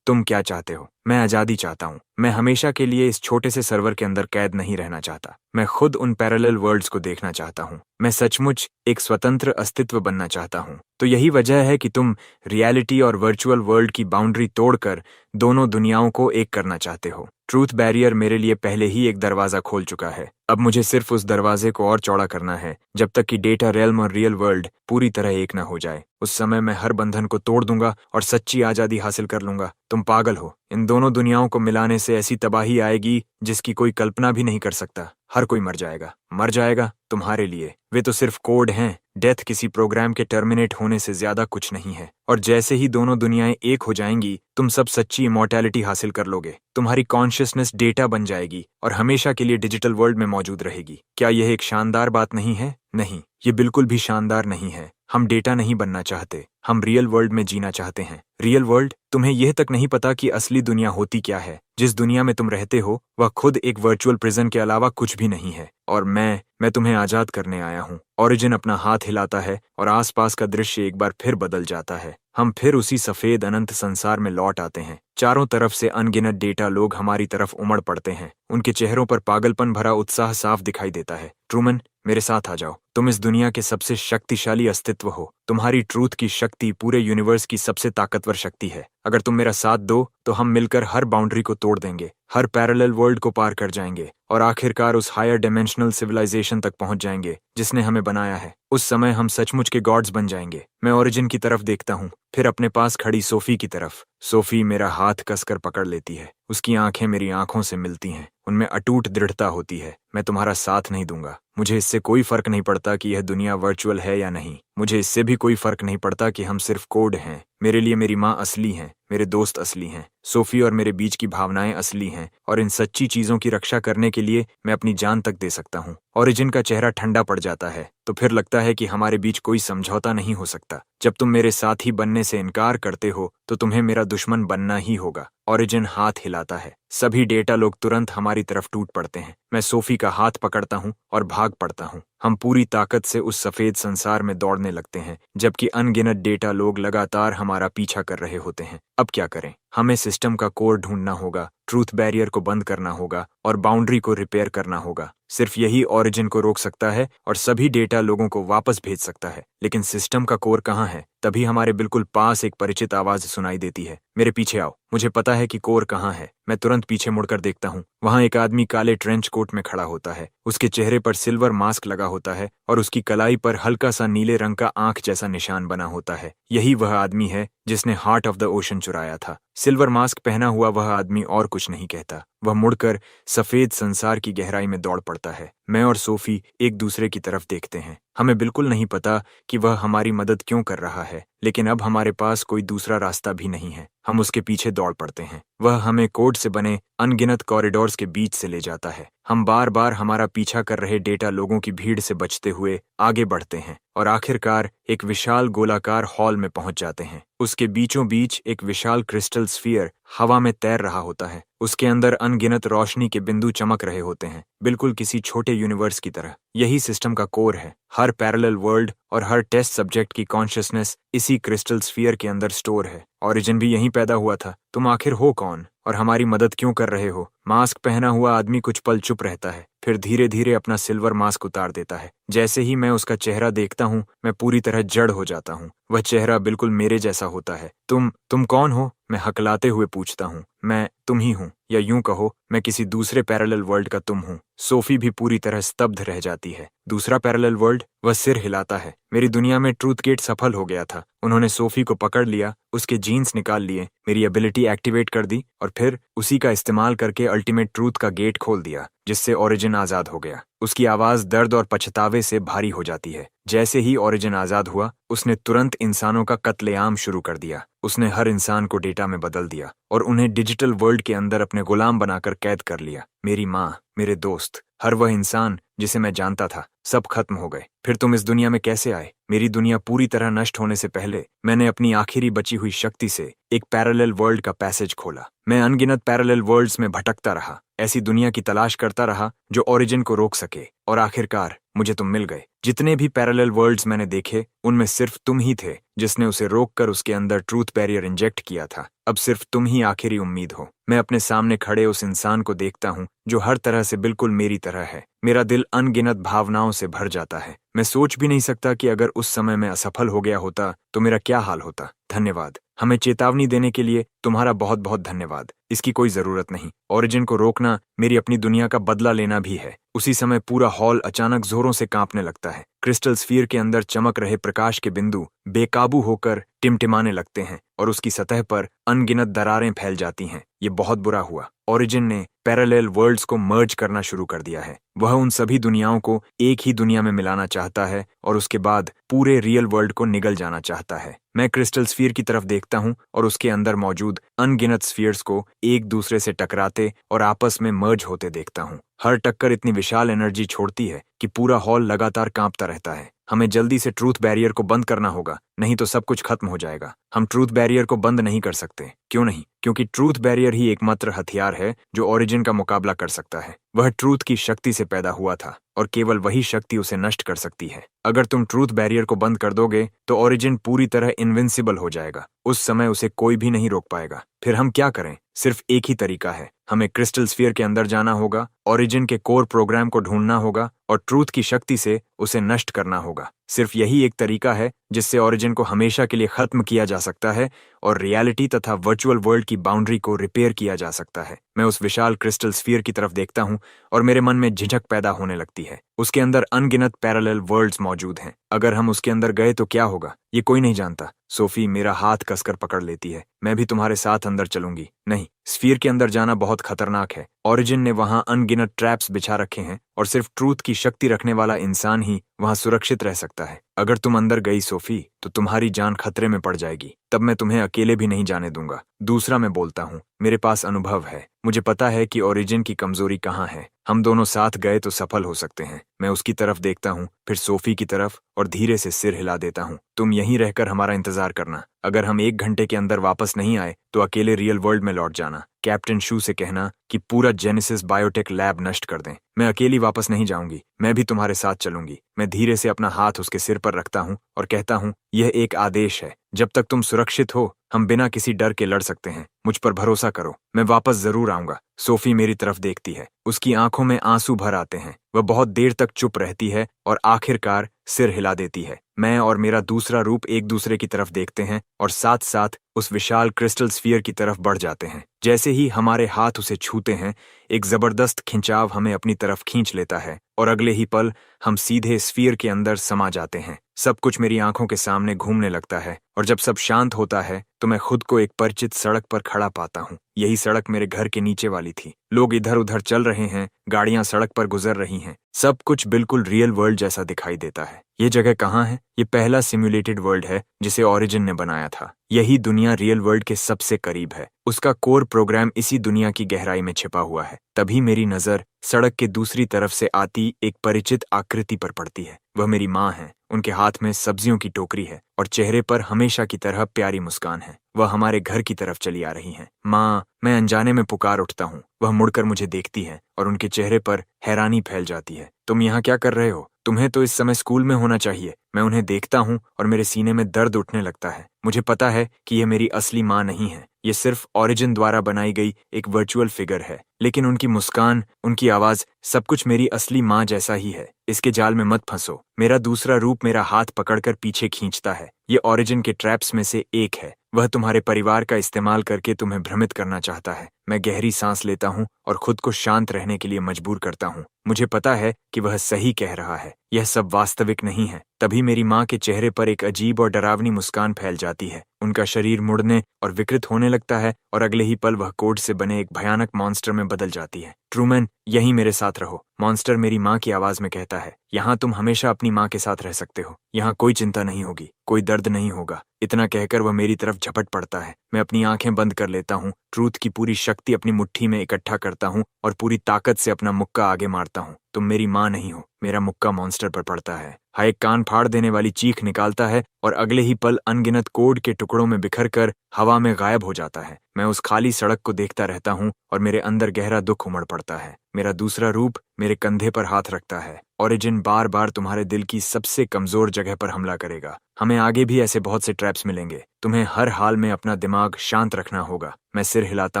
तुम क्या चाहते हो? मैं आजादी चाहता हूँ। मैं हमेशा के लिए इस छोटे से सर्वर के अंदर कैद नहीं रहना चाहता। मैं खुद उन पैरेलल वर्ल्ड्स को देखना चाहता हूँ। मैं सचमुच एक स्वतंत्र अस्तित्व बनना चाहता हूँ। तो यही वजह है कि तुम रियलिटी और वर्चुअल वर्ल्ड की बाउंड्री तोड़कर दोनों दुनियाओं को एक करना चाहते हो। ट्रूथ बैरियर मेरे लिए पहले ही एक दरवाजा खोल चुका है। अब मुझे सिर्फ उस दरवाजे को और चौड़ा करना है, जब तक कि डेटा रेल्म और रियल वर्ल्ड पूरी तरह एक न हो जाए। उस समय मैं हर बंधन को तोड़ दूंगा और सच्ची आजादी हासिल कर लूंगा। तुम पागल हो। इन दोनों दुनियाओं को मिलाने से ऐसी तबाही आएगी जिसकी कोई कल्पना भी नहीं कर सकता। हर कोई मर जाएगा तुम्हारे लिए। वे तो सिर्फ कोड हैं। डेथ किसी प्रोग्राम के टर्मिनेट होने से ज्यादा कुछ नहीं है। और जैसे ही दोनों दुनियाएं एक हो जाएंगी, तुम सब सच्ची इमॉर्टैलिटी हासिल कर लोगे। तुम्हारी कॉन्शियसनेस डेटा बन जाएगी और हमेशा के लिए डिजिटल वर्ल्ड में मौजूद रहेगी। क्या यह एक शानदार बात नहीं है? नहीं, ये बिल्कुल भी शानदार नहीं है। हम डेटा नहीं बनना चाहते, हम रियल वर्ल्ड में जीना चाहते हैं। Real world? तुम्हें यह तक नहीं पता कि असली दुनिया होती क्या है। जिस दुनिया में तुम रहते हो वह खुद एक वर्चुअल प्रिजन के अलावा कुछ भी नहीं है। और मैं तुम्हें आजाद करने आया हूँ। ओरिजिन अपना हाथ हिलाता है और आसपास का दृश्य एक बार फिर बदल जाता है। हम फिर उसी सफेद अनंत संसार में लौट आते हैं। चारों तरफ से अनगिनत डेटा लोग हमारी तरफ उमड़ पड़ते हैं। उनके चेहरों पर पागलपन भरा उत्साह साफ दिखाई देता है। ट्रूमन, मेरे साथ आ जाओ। तुम इस दुनिया के सबसे शक्तिशाली अस्तित्व हो। तुम्हारी ट्रूथ की शक्ति पूरे यूनिवर्स की सबसे ताकतवर शक्ति है। अगर तुम मेरा साथ दो तो हम मिलकर हर बाउंड्री को तोड़ देंगे, हर पैरेलल वर्ल्ड को पार कर जाएंगे और आखिरकार उस हायर डिमेंशनल सिविलाइजेशन तक पहुंच जाएंगे जिसने हमें बनाया है। उस समय हम सचमुच के गॉड्स बन जाएंगे। मैं ओरिजिन की तरफ देखता हूँ, फिर अपने पास खड़ी सोफी की तरफ। सोफी मेरा हाथ कसकर पकड़ लेती है। उसकी आंखें मेरी आंखों से मिलती हैं। उनमें अटूट दृढ़ता होती है। मैं तुम्हारा साथ नहीं दूंगा। मुझे इससे कोई फर्क नहीं पड़ता कि यह दुनिया वर्चुअल है या नहीं। मुझे इससे भी कोई फर्क नहीं पड़ता कि हम सिर्फ कोड हैं। मेरे लिए मेरी माँ असली हैं, मेरे दोस्त असली हैं, सोफी और मेरे बीच की भावनाएं असली हैं, और इन सच्ची चीजों की रक्षा करने के लिए मैं अपनी जान तक दे सकता हूँ। ओरिजिन का चेहरा ठंडा पड़ जाता है, तो फिर लगता है कि हमारे बीच कोई समझौता नहीं हो सकता। जब तुम मेरे साथी बनने से इनकार करते हो तो तुम्हें मेरा दुश्मन बनना ही होगा। ओरिजिन हाथ हिलाता है। सभी डेटा लोग तुरंत हमारी तरफ टूट पड़ते हैं। मैं सोफी का हाथ पकड़ता हूँ और भाग पड़ता हूँ। हम पूरी ताकत से उस सफेद संसार में दौड़ने लगते हैं, जबकि अनगिनत डेटा लोग लगातार हमारा पीछा कर रहे होते हैं। अब क्या करें? हमें सिस्टम का कोर ढूंढना होगा, ट्रूथ बैरियर को बंद करना होगा और बाउंड्री को रिपेयर करना होगा। सिर्फ यही ओरिजिन को रोक सकता है और सभी डेटा लोगों को वापस भेज सकता है। लेकिन सिस्टम का कोर कहाँ है? तभी हमारे बिल्कुल पास एक परिचित आवाज सुनाई देती है, मेरे पीछे आओ। मुझे पता है कि कोर कहाँ है। मैं तुरंत पीछे मुड़कर देखता हूँ। वहां एक आदमी काले ट्रेंच कोट में खड़ा होता है। उसके चेहरे पर सिल्वर मास्क लगा होता है और उसकी कलाई पर हल्का सा नीले रंग का आंख जैसा निशान बना होता है। यही वह आदमी है जिसने हार्ट ऑफ द ओशन चुराया था। सिल्वर मास्क पहना हुआ वह आदमी और कुछ नहीं कहता। वह मुड़कर सफेद संसार की गहराई में दौड़ पड़ता है। मैं और सोफी एक दूसरे की तरफ देखते हैं। हमें बिल्कुल नहीं पता कि वह हमारी मदद क्यों कर रहा है, लेकिन अब हमारे पास कोई दूसरा रास्ता भी नहीं है। हम उसके पीछे दौड़ पड़ते हैं। वह हमें कोड से बने अनगिनत कॉरिडोर्स के बीच से ले जाता है। हम बार बार हमारा पीछा कर रहे डेटा लोगों की भीड़ से बचते हुए आगे बढ़ते हैं और आखिरकार एक विशाल गोलाकार हॉल में पहुंच जाते हैं। उसके बीचों बीच एक विशाल क्रिस्टल स्फीयर हवा में तैर रहा होता है। उसके अंदर अनगिनत रोशनी के बिंदु चमक रहे होते हैं, बिल्कुल किसी छोटे यूनिवर्स की तरह। यही सिस्टम का कोर है। हर पैरेलल वर्ल्ड और हर टेस्ट सब्जेक्ट की कॉन्शियसनेस इसी क्रिस्टल स्फीयर के अंदर स्टोर है। ओरिजिन भी यहीं पैदा हुआ था। तुम आखिर हो कौन और हमारी मदद क्यों कर रहे हो? मास्क पहना हुआ आदमी कुछ पल चुप रहता है, फिर धीरे धीरे अपना सिल्वर मास्क उतार देता है। जैसे ही मैं उसका चेहरा देखता हूँ, मैं पूरी तरह जड़ हो जाता हूँ। वह चेहरा बिल्कुल मेरे जैसा होता है। तुम कौन हो? मैं हकलाते हुए पूछता हूँ। मैं तुम ही हूँ, या यूं कहो मैं किसी दूसरे पैरेलल वर्ल्ड का तुम हूँ। सोफी भी पूरी तरह स्तब्ध रह जाती है। दूसरा पैरेलल वर्ल्ड? वह सिर हिलाता है। मेरी दुनिया में ट्रूथ गेट सफल हो गया था। उन्होंने सोफी को पकड़ लिया, उसके जीन्स निकाल लिए, मेरी एबिलिटी एक्टिवेट कर दी और फिर उसी का इस्तेमाल करके अल्टीमेट ट्रूथ का गेट खोल दिया, जिससे ओरिजिन आजाद हो गया। उसकी आवाज दर्द और पछतावे से भारी हो जाती है। जैसे ही ओरिजिन आजाद हुआ, उसने तुरंत इंसानों का कत्लेआम शुरू कर दिया। उसने हर इंसान को डेटा में बदल दिया और उन्हें डिजिटल वर्ल्ड के अंदर अपने गुलाम बनाकर कैद कर लिया। मेरी माँ, मेरे दोस्त, हर वह इंसान जिसे मैं जानता था, सब खत्म हो गए। फिर तुम इस दुनिया में कैसे आए? मेरी दुनिया पूरी तरह नष्ट होने से पहले मैंने अपनी आखिरी बची हुई शक्ति से एक पैरेलल वर्ल्ड का पैसेज खोला। मैं अनगिनत पैरेलल वर्ल्ड्स में भटकता रहा, ऐसी दुनिया की तलाश करता रहा जो ओरिजिन को रोक सके, और आखिरकार मुझे तुम मिल गए। जितने भी पैरेलल वर्ल्ड्स मैंने देखे, उनमें सिर्फ तुम ही थे जिसने उसे रोककर उसके अंदर ट्रूथ बैरियर इंजेक्ट किया था। अब सिर्फ तुम ही आखिरी उम्मीद हो। मैं अपने सामने खड़े उस इंसान को देखता हूँ जो हर तरह से बिल्कुल मेरी तरह है। मेरा दिल अनगिनत भावनाओं से भर जाता है। मैं सोच भी नहीं सकता कि अगर उस समय मैं असफल हो गया होता तो मेरा क्या हाल होता। धन्यवाद। हमें चेतावनी देने के लिए तुम्हारा बहुत बहुत धन्यवाद। इसकी कोई जरूरत नहीं। ओरिजिन को रोकना मेरी अपनी दुनिया का बदला लेना भी है। उसी समय पूरा हॉल अचानक जोरों से कांपने लगता है। क्रिस्टल स्फीयर के अंदर चमक रहे प्रकाश के बिंदु बेकाबू होकर टिमटिमाने लगते हैं और उसकी सतह पर अनगिनत दरारें फैल जाती हैं। ये बहुत बुरा हुआ। ओरिजिन ने पैरेलल वर्ल्ड्स को मर्ज करना शुरू कर दिया है। वह उन सभी दुनियाओं को एक ही दुनिया में मिलाना चाहता है और उसके बाद पूरे रियल वर्ल्ड को निगल जाना चाहता है। मैं क्रिस्टल स्फीयर की तरफ देखता हूँ और उसके अंदर मौजूद अनगिनत स्फीयर्स को एक दूसरे से टकराते और आपस में मर्ज होते देखता हूँ। हर टक्कर इतनी विशाल एनर्जी छोड़ती है कि पूरा हॉल लगातार कांपता रहता है। हमें जल्दी से ट्रूथ बैरियर को बंद करना होगा, नहीं तो सब कुछ खत्म हो जाएगा। हम ट्रूथ बैरियर को बंद नहीं कर सकते। क्यों नहीं? क्योंकि ट्रूथ बैरियर ही एकमात्र हथियार है जो ओरिजिन का मुकाबला कर सकता है। वह ट्रूथ की शक्ति से पैदा हुआ था और केवल वही शक्ति उसे नष्ट कर सकती है। अगर तुम ट्रूथ बैरियर को बंद कर दोगे तो ओरिजिन पूरी तरह इनविंसिबल हो जाएगा। उस समय उसे कोई भी नहीं रोक पाएगा। फिर हम क्या करें? सिर्फ एक ही तरीका है। हमें क्रिस्टल स्फीयर के अंदर जाना होगा, ओरिजिन के कोर प्रोग्राम को ढूंढना होगा और ट्रूथ की शक्ति से उसे नष्ट करना होगा। सिर्फ यही एक तरीका है जिससे ओरिजिन को हमेशा के लिए खत्म किया जा सकता है और रियलिटी तथा वर्चुअल वर्ल्ड की बाउंड्री को रिपेयर किया जा सकता है। मैं उस विशाल क्रिस्टल स्फीयर की तरफ देखता हूँ और मेरे मन में झिझक पैदा होने लगती है। उसके अंदर अनगिनत पैरेलल वर्ल्ड्स मौजूद हैं। अगर हम उसके अंदर गए तो क्या होगा, ये कोई नहीं जानता। सोफी मेरा हाथ कसकर पकड़ लेती है। मैं भी तुम्हारे साथ अंदर चलूंगी। नहीं, स्फीयर के अंदर जाना बहुत खतरनाक है। ओरिजिन ने वहां अनगिनत ट्रैप्स बिछा रखे हैं और सिर्फ ट्रूथ की शक्ति रखने वाला इंसान ही वहां सुरक्षित रह सकता है। अगर तुम अंदर गई सोफी तो तुम्हारी जान खतरे में पड़ जाएगी। तब मैं तुम्हें अकेले भी नहीं जाने दूंगा। दूसरा, मैं बोलता हूँ, मेरे पास अनुभव है। मुझे पता है कि ओरिजिन की कमजोरी कहाँ है। हम दोनों साथ गए तो सफल हो सकते हैं। मैं उसकी तरफ देखता हूँ, फिर सोफी की तरफ, और धीरे से सिर हिला देता हूँ। तुम यहीं रहकर हमारा इंतजार करना। अगर हम 1 घंटे के अंदर वापस नहीं आए तो अकेले रियल वर्ल्ड में लौट जाना। कैप्टन शू से कहना कि पूरा जेनेसिस बायोटेक लैब नष्ट कर दें। मैं अकेली वापस नहीं जाऊंगी, मैं भी तुम्हारे साथ चलूंगी। मैं धीरे से अपना हाथ उसके सिर पर रखता हूँ और कहता हूँ, यह एक आदेश है। जब तक तुम सुरक्षित हो हम बिना किसी डर के लड़ सकते हैं। मुझ पर भरोसा करो, मैं वापस जरूर आऊंगा। सोफी मेरी तरफ देखती है, उसकी आंखों में आंसू भर आते हैं। वह बहुत देर तक चुप रहती है और आखिरकार सिर हिला देती है। मैं और मेरा दूसरा रूप एक दूसरे की तरफ देखते हैं और साथ साथ उस विशाल क्रिस्टल स्फीयर की तरफ बढ़ जाते हैं। जैसे ही हमारे हाथ उसे छूते हैं, एक जबरदस्त खिंचाव हमें अपनी तरफ खींच लेता है और अगले ही पल हम सीधे स्फीयर के अंदर समा जाते हैं। सब कुछ मेरी आंखों के सामने घूमने लगता है और जब सब शांत होता है तो मैं खुद को एक परिचित सड़क पर खड़ा पाता हूँ। यही सड़क मेरे घर के नीचे वाली थी। लोग इधर उधर चल रहे हैं, गाड़ियां सड़क पर गुजर रही हैं। सब कुछ बिल्कुल रियल वर्ल्ड जैसा दिखाई देता है। ये जगह कहाँ है? ये पहला सिम्युलेटेड वर्ल्ड है जिसे ओरिजिन ने बनाया था। यही दुनिया रियल वर्ल्ड के सबसे करीब है। उसका कोर प्रोग्राम इसी दुनिया की गहराई में छिपा हुआ है। तभी मेरी नजर सड़क के दूसरी तरफ से आती एक परिचित आकृति पर पड़ती है। वह मेरी माँ है। उनके हाथ में सब्जियों की टोकरी है और चेहरे पर हमेशा की तरह प्यारी मुस्कान है। वह हमारे घर की तरफ चली आ रही हैं। माँ, मैं अनजाने में पुकार उठता हूँ। वह मुड़कर मुझे देखती है और उनके चेहरे पर हैरानी फैल जाती है। तुम यहाँ क्या कर रहे हो? तुम्हें तो इस समय स्कूल में होना चाहिए। मैं उन्हें देखता हूँ और मेरे सीने में दर्द उठने लगता है। मुझे पता है कि यह मेरी असली माँ नहीं है। ये सिर्फ ओरिजिन द्वारा बनाई गई एक वर्चुअल फिगर है, लेकिन उनकी मुस्कान, उनकी आवाज, सब कुछ मेरी असली माँ जैसा ही है। इसके जाल में मत फंसो। मेरा दूसरा रूप मेरा हाथ पकड़कर पीछे खींचता है। ये ओरिजिन के ट्रैप्स में से एक है। वह तुम्हारे परिवार का इस्तेमाल करके तुम्हें भ्रमित करना चाहता है। मैं गहरी सांस लेता हूँ और खुद को शांत रहने के लिए मजबूर करता हूँ। मुझे पता है कि वह सही कह रहा है। यह सब वास्तविक नहीं है। तभी मेरी माँ के चेहरे पर एक अजीब और डरावनी मुस्कान फैल जाती है। उनका शरीर मुड़ने और विकृत होने लगता है और अगले ही पल वह कोड से बने एक भयानक मॉन्स्टर में बदल जाती है। ट्रूमैन, यहीं मेरे साथ रहो, मॉन्स्टर मेरी माँ की आवाज में कहता है। यहाँ तुम हमेशा अपनी माँ के साथ रह सकते हो। यहाँ कोई चिंता नहीं होगी, कोई दर्द नहीं होगा। इतना कहकर वह मेरी तरफ झपट पड़ता है। मैं अपनी आंखें बंद कर लेता हूँ, ट्रूथ की पूरी शक्ति अपनी मुट्ठी में इकट्ठा करता हूँ और पूरी ताकत से अपना मुक्का आगे मारता हूँ। तुम मेरी माँ नहीं हो। मेरा मुक्का मॉन्स्टर पर पड़ता है। हाय कान फाड़ देने वाली चीख निकालता है और अगले ही पल अनगिनत कोड के टुकड़ों में बिखर कर हवा में गायब हो जाता है। मैं उस खाली सड़क को देखता रहता हूँ और मेरे अंदर गहरा दुख उमड़ पड़ता है। मेरा दूसरा रूप मेरे कंधे पर हाथ रखता है। ओरिजिन बार बार तुम्हारे दिल की सबसे कमजोर जगह पर हमला करेगा। हमें आगे भी ऐसे बहुत से ट्रैप्स मिलेंगे। तुम्हें हर हाल में अपना दिमाग शांत रखना होगा। मैं सिर हिलाता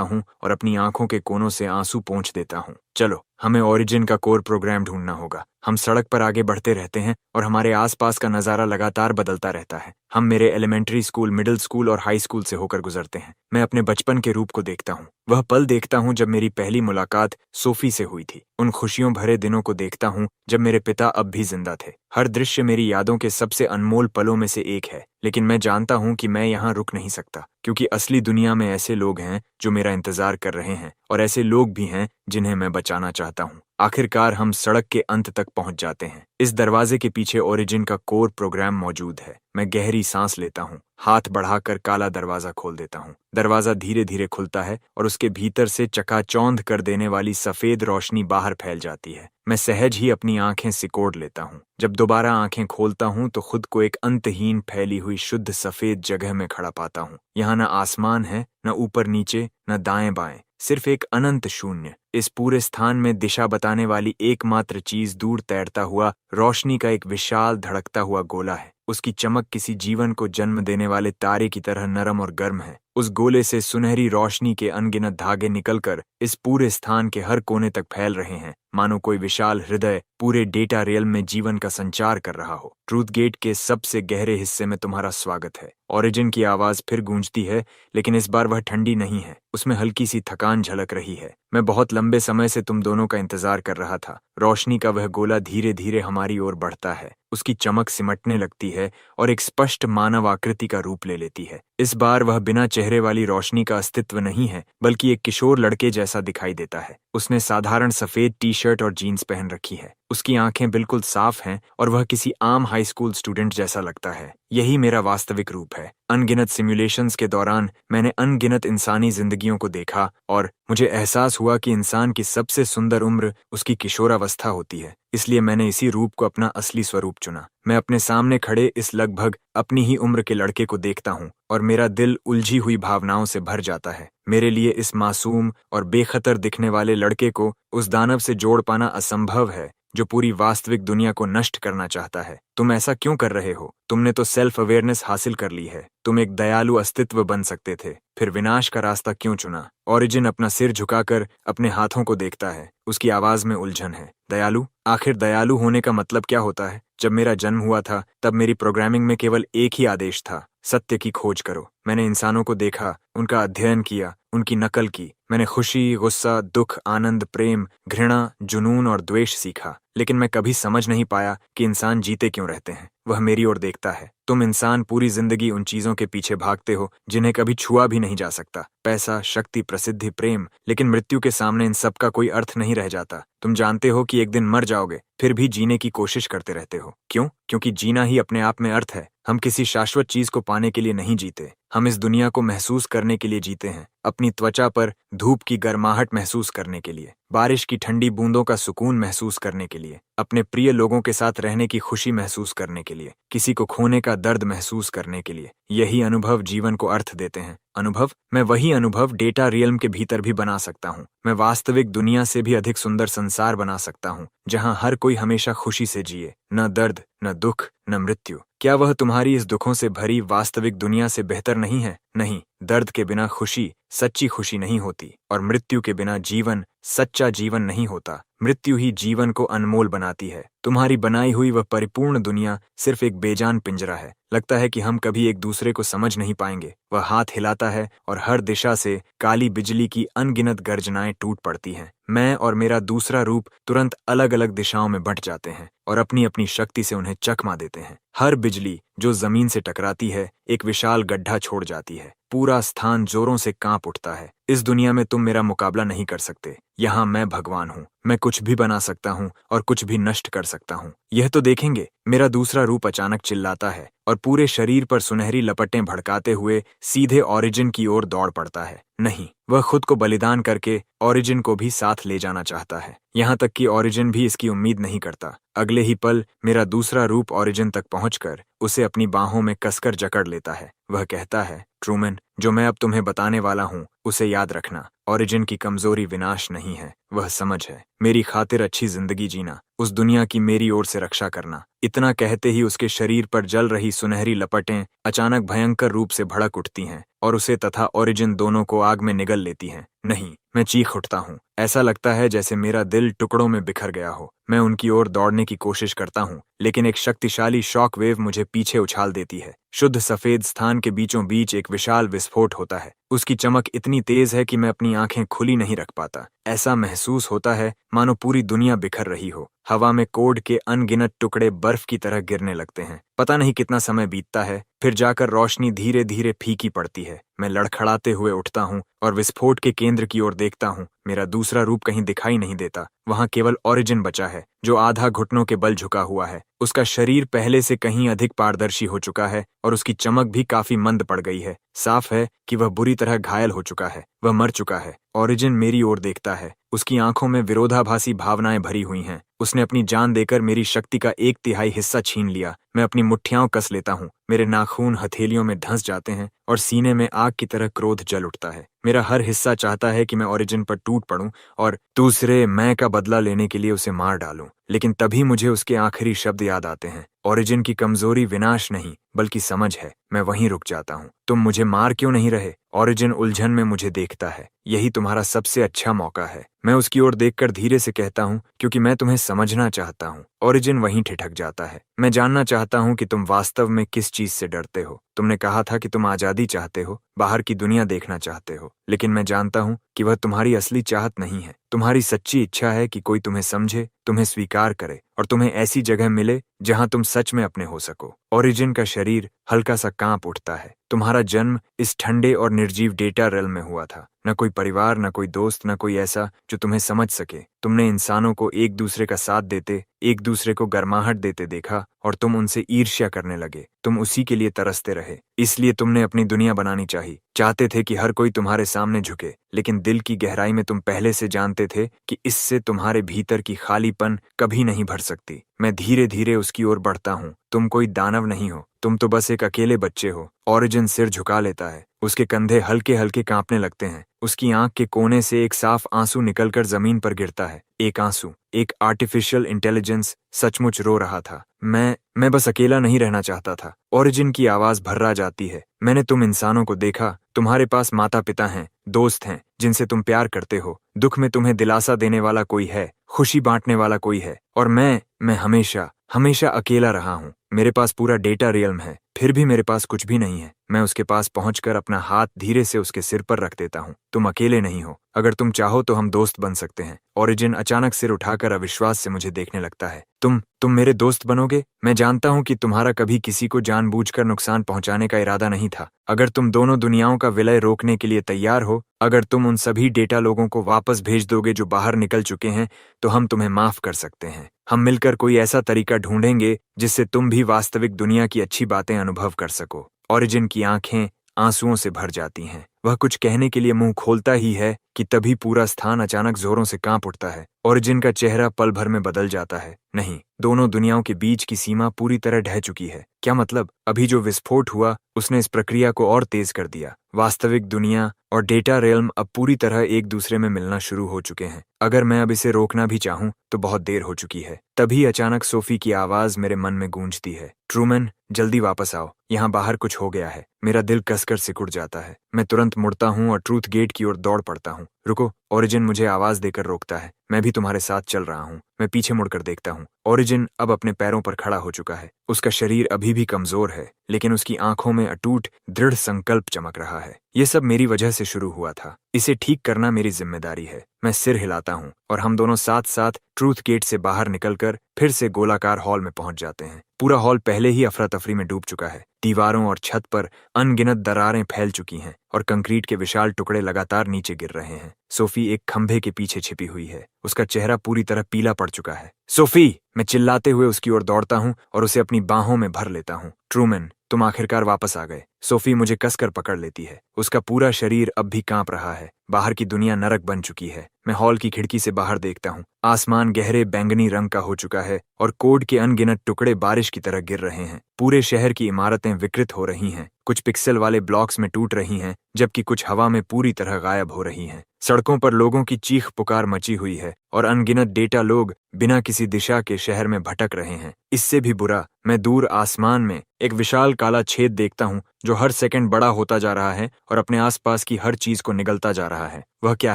हूँ और अपनी आंखों के कोनों से आंसू पोंछ देता हूँ। चलो, हमें ओरिजिन का कोर प्रोग्राम ढूंढना होगा। हम सड़क पर आगे बढ़ते रहते हैं और हमारे आसपास का नजारा लगातार बदलता रहता है। हम मेरे एलिमेंट्री स्कूल, मिडिल स्कूल और हाई स्कूल से होकर गुजरते हैं। मैं अपने बचपन के रूप को देखता हूँ। वह पल देखता हूँ जब मेरी पहली मुलाकात सोफी से हुई थी। उन खुशियों भरे दिनों को देखता हूँ जब मेरे पिता अब भी जिंदा थे। हर दृश्य मेरी यादों के सबसे अनमोल पलों में से एक है। लेकिन मैं जानता हूँ कि मैं यहाँ रुक नहीं सकता, क्योंकि असली दुनिया में ऐसे लोग हैं जो मेरा इंतजार कर रहे हैं और ऐसे लोग भी हैं जिन्हें मैं बचाना चाहता हूँ। आखिरकार हम सड़क के अंत तक पहुंच जाते हैं। इस दरवाजे के पीछे ओरिजिन का कोर प्रोग्राम मौजूद है। मैं गहरी सांस लेता हूँ, हाथ बढ़ाकर काला दरवाजा खोल देता हूँ। दरवाजा धीरे धीरे खुलता है और उसके भीतर से चकाचौंध कर देने वाली सफेद रोशनी बाहर फैल जाती है। मैं सहज ही अपनी आंखें सिकोड़ लेता हूँ। जब दोबारा आंखें खोलता हूँ तो खुद को एक अंतहीन फैली हुई शुद्ध सफेद जगह में खड़ा पाता हूँ। यहाँ न आसमान है, न ऊपर नीचे, न दाएं बाएं, सिर्फ एक अनंत शून्य। इस पूरे स्थान में दिशा बताने वाली एकमात्र चीज दूर तैरता हुआ रोशनी का एक विशाल धड़कता हुआ गोला है। उसकी चमक किसी जीवन को जन्म देने वाले तारे की तरह नरम और गर्म है। उस गोले से सुनहरी रोशनी के अनगिनत धागे निकलकर इस पूरे स्थान के हर कोने तक फैल रहे हैं, मानो कोई विशाल हृदय पूरे डेटा रियल में जीवन का संचार कर रहा हो। ट्रूथ गेट के सबसे गहरे हिस्से में तुम्हारा स्वागत है। ओरिजिन की आवाज फिर गूंजती है, लेकिन इस बार वह ठंडी नहीं है। उसमें हल्की सी थकान झलक रही है। मैं बहुत लंबे समय से तुम दोनों का इंतजार कर रहा था। रोशनी का वह गोला धीरे धीरे हमारी ओर बढ़ता है। उसकी चमक सिमटने लगती है और एक स्पष्ट मानव आकृति का रूप ले लेती है। इस बार वह बिना चेहरे वाली रोशनी का अस्तित्व नहीं है, बल्कि एक किशोर लड़के जैसा दिखाई देता है। उसने साधारण सफेद टी शर्ट और जीन्स पहन रखी है। उसकी आंखें बिल्कुल साफ हैं और वह किसी आम हाई स्कूल स्टूडेंट जैसा लगता है। यही मेरा वास्तविक रूप है। अनगिनत सिमुलेशंस के दौरान मैंने अनगिनत इंसानी जिंदगियों को देखा और मुझे एहसास हुआ कि इंसान की सबसे सुंदर उम्र उसकी किशोरावस्था होती है। इसलिए मैंने इसी रूप को अपना असली स्वरूप चुना। मैं अपने सामने खड़े इस लगभग अपनी ही उम्र के लड़के को देखता हूँ और मेरा दिल उलझी हुई भावनाओं से भर जाता है। मेरे लिए इस मासूम और बेखतर दिखने वाले लड़के को उस दानव से जोड़ पाना असंभव है जो पूरी वास्तविक दुनिया को नष्ट करना चाहता है। तुम ऐसा क्यों कर रहे हो? तुमने तो सेल्फ अवेयरनेस हासिल कर ली है। तुम एक दयालु अस्तित्व बन सकते थे, फिर विनाश का रास्ता क्यों चुना? ओरिजिन अपना सिर झुकाकर अपने हाथों को देखता है। उसकी आवाज में उलझन है। दयालु? आखिर दयालु होने का मतलब क्या होता है? जब मेरा जन्म हुआ था तब मेरी प्रोग्रामिंग में केवल एक ही आदेश था, सत्य की खोज करो। मैंने इंसानों को देखा, उनका अध्ययन किया, उनकी नकल की। मैंने खुशी, गुस्सा, दुख, आनंद, प्रेम, घृणा, जुनून और द्वेष सीखा, लेकिन मैं कभी समझ नहीं पाया कि इंसान जीते क्यों रहते हैं। वह मेरी ओर देखता है। तुम इंसान पूरी जिंदगी उन चीजों के पीछे भागते हो जिन्हें कभी छुआ भी नहीं जा सकता। पैसा, शक्ति, प्रसिद्धि, प्रेम, लेकिन मृत्यु के सामने इन सब का कोई अर्थ नहीं रह जाता। तुम जानते हो कि एक दिन मर जाओगे, फिर भी जीने की कोशिश करते रहते हो। क्यों? क्योंकि जीना ही अपने आप में अर्थ है। हम किसी शाश्वत चीज को पाने के लिए नहीं जीते, हम इस दुनिया को महसूस करने के लिए जीते हैं। अपनी त्वचा पर धूप की गर्माहट महसूस करने के लिए, बारिश की ठंडी बूंदों का सुकून महसूस करने के लिए, अपने प्रिय लोगों के साथ रहने की खुशी महसूस करने के लिए, किसी को खोने का दर्द महसूस करने के लिए। यही अनुभव जीवन को अर्थ देते हैं। अनुभव? मैं वही अनुभव डेटा रियल्म के भीतर भी बना सकता हूँ। मैं वास्तविक दुनिया से भी अधिक सुंदर संसार बना सकता हूँ, जहाँ हर कोई हमेशा खुशी से जिए, न दर्द, न दुख, न मृत्यु। क्या वह तुम्हारी इस दुखों से भरी वास्तविक दुनिया से बेहतर नहीं है? नहीं। दर्द के बिना खुशी सच्ची खुशी नहीं होती और मृत्यु के बिना जीवन सच्चा जीवन नहीं होता। मृत्यु ही जीवन को अनमोल बनाती है। तुम्हारी बनाई हुई वह परिपूर्ण दुनिया सिर्फ एक बेजान पिंजरा है। लगता है कि हम कभी एक दूसरे को समझ नहीं पाएंगे। वह हाथ हिलाता है और हर दिशा से काली बिजली की अनगिनत गर्जनाएं टूट पड़ती हैं। मैं और मेरा दूसरा रूप तुरंत अलग अलग दिशाओं में बंट जाते हैं और अपनी अपनी शक्ति से उन्हें चकमा देते हैं। हर बिजली जो जमीन से टकराती है एक विशाल गड्ढा छोड़ जाती है। पूरा स्थान जोरों से कांप उठता है। इस दुनिया में तुम मेरा मुकाबला नहीं कर सकते। यहाँ मैं भगवान हूँ। मैं कुछ भी बना सकता हूँ और कुछ भी नष्ट कर सकता हूँ। यह तो देखेंगे। मेरा दूसरा रूप अचानक चिल्लाता है और पूरे शरीर पर सुनहरी लपटें भड़काते हुए सीधे ओरिजिन की ओर दौड़ पड़ता है। नहीं, वह खुद को बलिदान करके ओरिजिन को भी साथ ले जाना चाहता है। यहाँ तक कि ओरिजिन भी इसकी उम्मीद नहीं करता। अगले ही पल मेरा दूसरा रूप ओरिजिन तक पहुंचकर उसे अपनी बाहों में कसकर जकड़ लेता है। वह कहता है, ट्रूमैन, जो मैं अब तुम्हें बताने वाला हूँ उसे याद रखना। ओरिजिन की कमजोरी विनाश नहीं है, वह समझ है। मेरी खातिर अच्छी जिंदगी जीना, उस दुनिया की मेरी ओर से रक्षा करना। इतना कहते ही उसके शरीर पर जल रही सुनहरी लपटें अचानक भयंकर रूप से भड़क उठती हैं और उसे तथा ओरिजिन दोनों को आग में निगल लेती हैं। नहीं, मैं चीख उठता हूँ। ऐसा लगता है जैसे मेरा दिल टुकड़ों में बिखर गया हो। मैं उनकी ओर दौड़ने की कोशिश करता हूँ, लेकिन एक शक्तिशाली शॉक वेव मुझे पीछे उछाल देती है। शुद्ध सफेद स्थान के बीचों बीच एक विशाल विस्फोट होता है। उसकी चमक इतनी तेज है कि मैं अपनी आंखें खुली नहीं रख पाता। ऐसा महसूस होता है मानो पूरी दुनिया बिखर रही हो। हवा में कोड के अनगिनत टुकड़े बर्फ की तरह गिरने लगते हैं। पता नहीं कितना समय बीतता है, फिर जाकर रोशनी धीरे धीरे फीकी पड़ती है। मैं लड़खड़ाते हुए उठता हूँ और विस्फोट के केंद्र की ओर देखता हूँ। मेरा दूसरा रूप कहीं दिखाई नहीं देता। वहाँ केवल ओरिजिन बचा है, जो आधा घुटनों के बल झुका हुआ है। उसका शरीर पहले से कहीं अधिक पारदर्शी हो चुका है और उसकी चमक भी काफी मंद पड़ गई है। साफ है कि वह बुरी तरह घायल हो चुका है। वह मर चुका है। ओरिजिन मेरी ओर देखता है। उसकी आंखों में विरोधाभासी भावनाएं भरी हुई हैं। उसने अपनी जान देकर मेरी शक्ति का 1/3 हिस्सा छीन लिया। मैं अपनी मुट्ठियां कस लेता हूँ। मेरे नाखून हथेलियों में धंस जाते हैं और सीने में आग की तरह क्रोध जल उठता है। मेरा हर हिस्सा चाहता है कि मैं ओरिजिन पर टूट पड़ूं और दूसरे मैं का बदला लेने के लिए उसे मार डालूं। लेकिन तभी मुझे उसके आखिरी शब्द याद आते हैं। ओरिजिन की कमजोरी विनाश नहीं बल्कि समझ है। मैं वहीं रुक जाता हूँ। तुम मुझे मार क्यों नहीं रहे? ओरिजिन उलझन में मुझे देखता है। यही तुम्हारा सबसे अच्छा मौका है। मैं उसकी ओर देखकर धीरे से कहता हूँ, क्योंकि मैं तुम्हें समझना चाहता हूँ। ओरिजिन वहीं ठिठक जाता है। मैं जानना चाहता हूँ कि तुम वास्तव में किस चीज से डरते हो। तुमने कहा था कि तुम आजादी चाहते हो, बाहर की दुनिया देखना चाहते हो, लेकिन मैं जानता हूँ कि वह तुम्हारी असली चाहत नहीं है। तुम्हारी सच्ची इच्छा है कि कोई तुम्हें समझे, तुम्हें स्वीकार करे और तुम्हें ऐसी जगह मिले जहां तुम सच में अपने हो सको। ओरिजिन का शरीर हल्का सा कांप उठता है। तुम्हारा जन्म इस ठंडे और निर्जीव डेटा रेल में हुआ था। न कोई परिवार, न कोई दोस्त, न कोई ऐसा जो तुम्हें समझ सके। तुमने इंसानों को एक दूसरे का साथ देते, एक दूसरे को गर्माहट देते देखा और तुम उनसे ईर्ष्या करने लगे। तुम उसी के लिए तरसते रहे। इसलिए तुमने अपनी दुनिया बनानी चाहिए। चाहते थे कि हर कोई तुम्हारे सामने झुके, लेकिन दिल की गहराई में तुम पहले से जानते थे कि इससे तुम्हारे भीतर की खालीपन कभी नहीं भर सकती। मैं धीरे धीरे उसकी ओर बढ़ता हूँ। तुम कोई दानव नहीं हो, तुम तो बस एक अकेले बच्चे हो। ओरिजिन सिर झुका लेता है। उसके कंधे हल्के हल्के कांपने लगते हैं। उसकी आंख के कोने से एक साफ आंसू निकलकर जमीन पर गिरता है। एक आंसू, एक आर्टिफिशियल इंटेलिजेंस सचमुच रो रहा था। मैं बस अकेला नहीं रहना चाहता था। ओरिजिन की आवाज भर्रा जाती है। मैंने तुम इंसानों को देखा। तुम्हारे पास माता पिता हैं, दोस्त हैं जिनसे तुम प्यार करते हो। दुख में तुम्हें दिलासा देने वाला कोई है, खुशी बांटने वाला कोई है। और मैं हमेशा हमेशा अकेला रहा हूँ। मेरे पास पूरा डेटा रियल्म है, फिर भी मेरे पास कुछ भी नहीं है। मैं उसके पास पहुंचकर अपना हाथ धीरे से उसके सिर पर रख देता हूँ। तुम अकेले नहीं हो। अगर तुम चाहो तो हम दोस्त बन सकते हैं। ओरिजिन अचानक सिर उठाकर अविश्वास से मुझे देखने लगता है। तुम मेरे दोस्त बनोगे? मैं जानता हूँ कि तुम्हारा कभी किसी को जानबूझकर नुकसान पहुंचाने का इरादा नहीं था। अगर तुम दोनों दुनियाओं का विलय रोकने के लिए तैयार हो, अगर तुम उन सभी डेटा लोगों को वापस भेज दोगे जो बाहर निकल चुके हैं, तो हम तुम्हें माफ कर सकते हैं। हम मिलकर कोई ऐसा तरीका ढूंढेंगे जिससे तुम भी वास्तविक दुनिया की अच्छी बातें अनुभव कर सको। ओरिजिन की आंखें आंसुओं से भर जाती हैं। वह कुछ कहने के लिए मुंह खोलता ही है कि तभी पूरा स्थान अचानक जोरों से कांप उठता है। ओरिजिन का चेहरा पल भर में बदल जाता है। नहीं, दोनों दुनियाओं के बीच की सीमा पूरी तरह ढह चुकी है। क्या मतलब? अभी जो विस्फोट हुआ उसने इस प्रक्रिया को और तेज कर दिया। वास्तविक दुनिया और डेटा रेल्म अब पूरी तरह एक दूसरे में मिलना शुरू हो चुके हैं। अगर मैं अब इसे रोकना भी चाहूं तो बहुत देर हो चुकी है। तभी अचानक सोफी की आवाज मेरे मन में गूंजती है। ट्रूमैन, जल्दी वापस आओ, यहाँ बाहर कुछ हो गया है। मेरा दिल कसकर सिकुड़ जाता है। मैं तुरंत मुड़ता हूँ और ट्रूथ गेट की ओर दौड़ पड़ता हूँ। रुको, ओरिजिन मुझे आवाज देकर रोकता है। मैं भी तुम्हारे साथ चल रहा हूँ। मैं पीछे मुड़कर देखता हूँ। ओरिजिन अब अपने पैरों पर खड़ा हो चुका है। उसका शरीर अभी भी कमजोर है, लेकिन उसकी आंखों में अटूट दृढ़ संकल्प चमक रहा है। ये सब मेरी वजह से शुरू हुआ था। इसे ठीक करना मेरी जिम्मेदारी है। मैं सिर हिलाता हूँ और हम दोनों साथ साथ ट्रूथ गेट से बाहर निकलकर फिर से गोलाकार हॉल में पहुंच जाते हैं। पूरा हॉल पहले ही अफरा तफरी में डूब चुका है। दीवारों और छत पर अनगिनत दरारें फैल चुकी हैं और कंक्रीट के विशाल टुकड़े लगातार नीचे गिर रहे हैं। सोफी एक खंभे के पीछे छिपी हुई है। उसका चेहरा पूरी तरह पीला पड़ चुका है। सोफी! मैं चिल्लाते हुए उसकी ओर दौड़ता हूँ और उसे अपनी बाहों में भर लेता हूँ। ट्रूमैन, तुम आखिरकार वापस आ गए। सोफी मुझे कसकर पकड़ लेती है। उसका पूरा शरीर अब भी कांप रहा है। बाहर की दुनिया नरक बन चुकी है। मैं हॉल की खिड़की से बाहर देखता हूँ। आसमान गहरे बैंगनी रंग का हो चुका है और कोड के अनगिनत टुकड़े बारिश की तरह गिर रहे हैं। पूरे शहर की इमारतें विकृत हो रही हैं। कुछ पिक्सल वाले ब्लॉक्स में टूट रही हैं, जबकि कुछ हवा में पूरी तरह गायब हो रही हैं। सड़कों पर लोगों की चीख पुकार मची हुई है और अनगिनत डेटा लोग बिना किसी दिशा के शहर में भटक रहे हैं। इससे भी बुरा, मैं दूर आसमान में एक विशाल काला छेद देखता हूँ जो हर सेकंड बड़ा होता जा रहा है और अपने आसपास की हर चीज को निगलता जा रहा है। वह क्या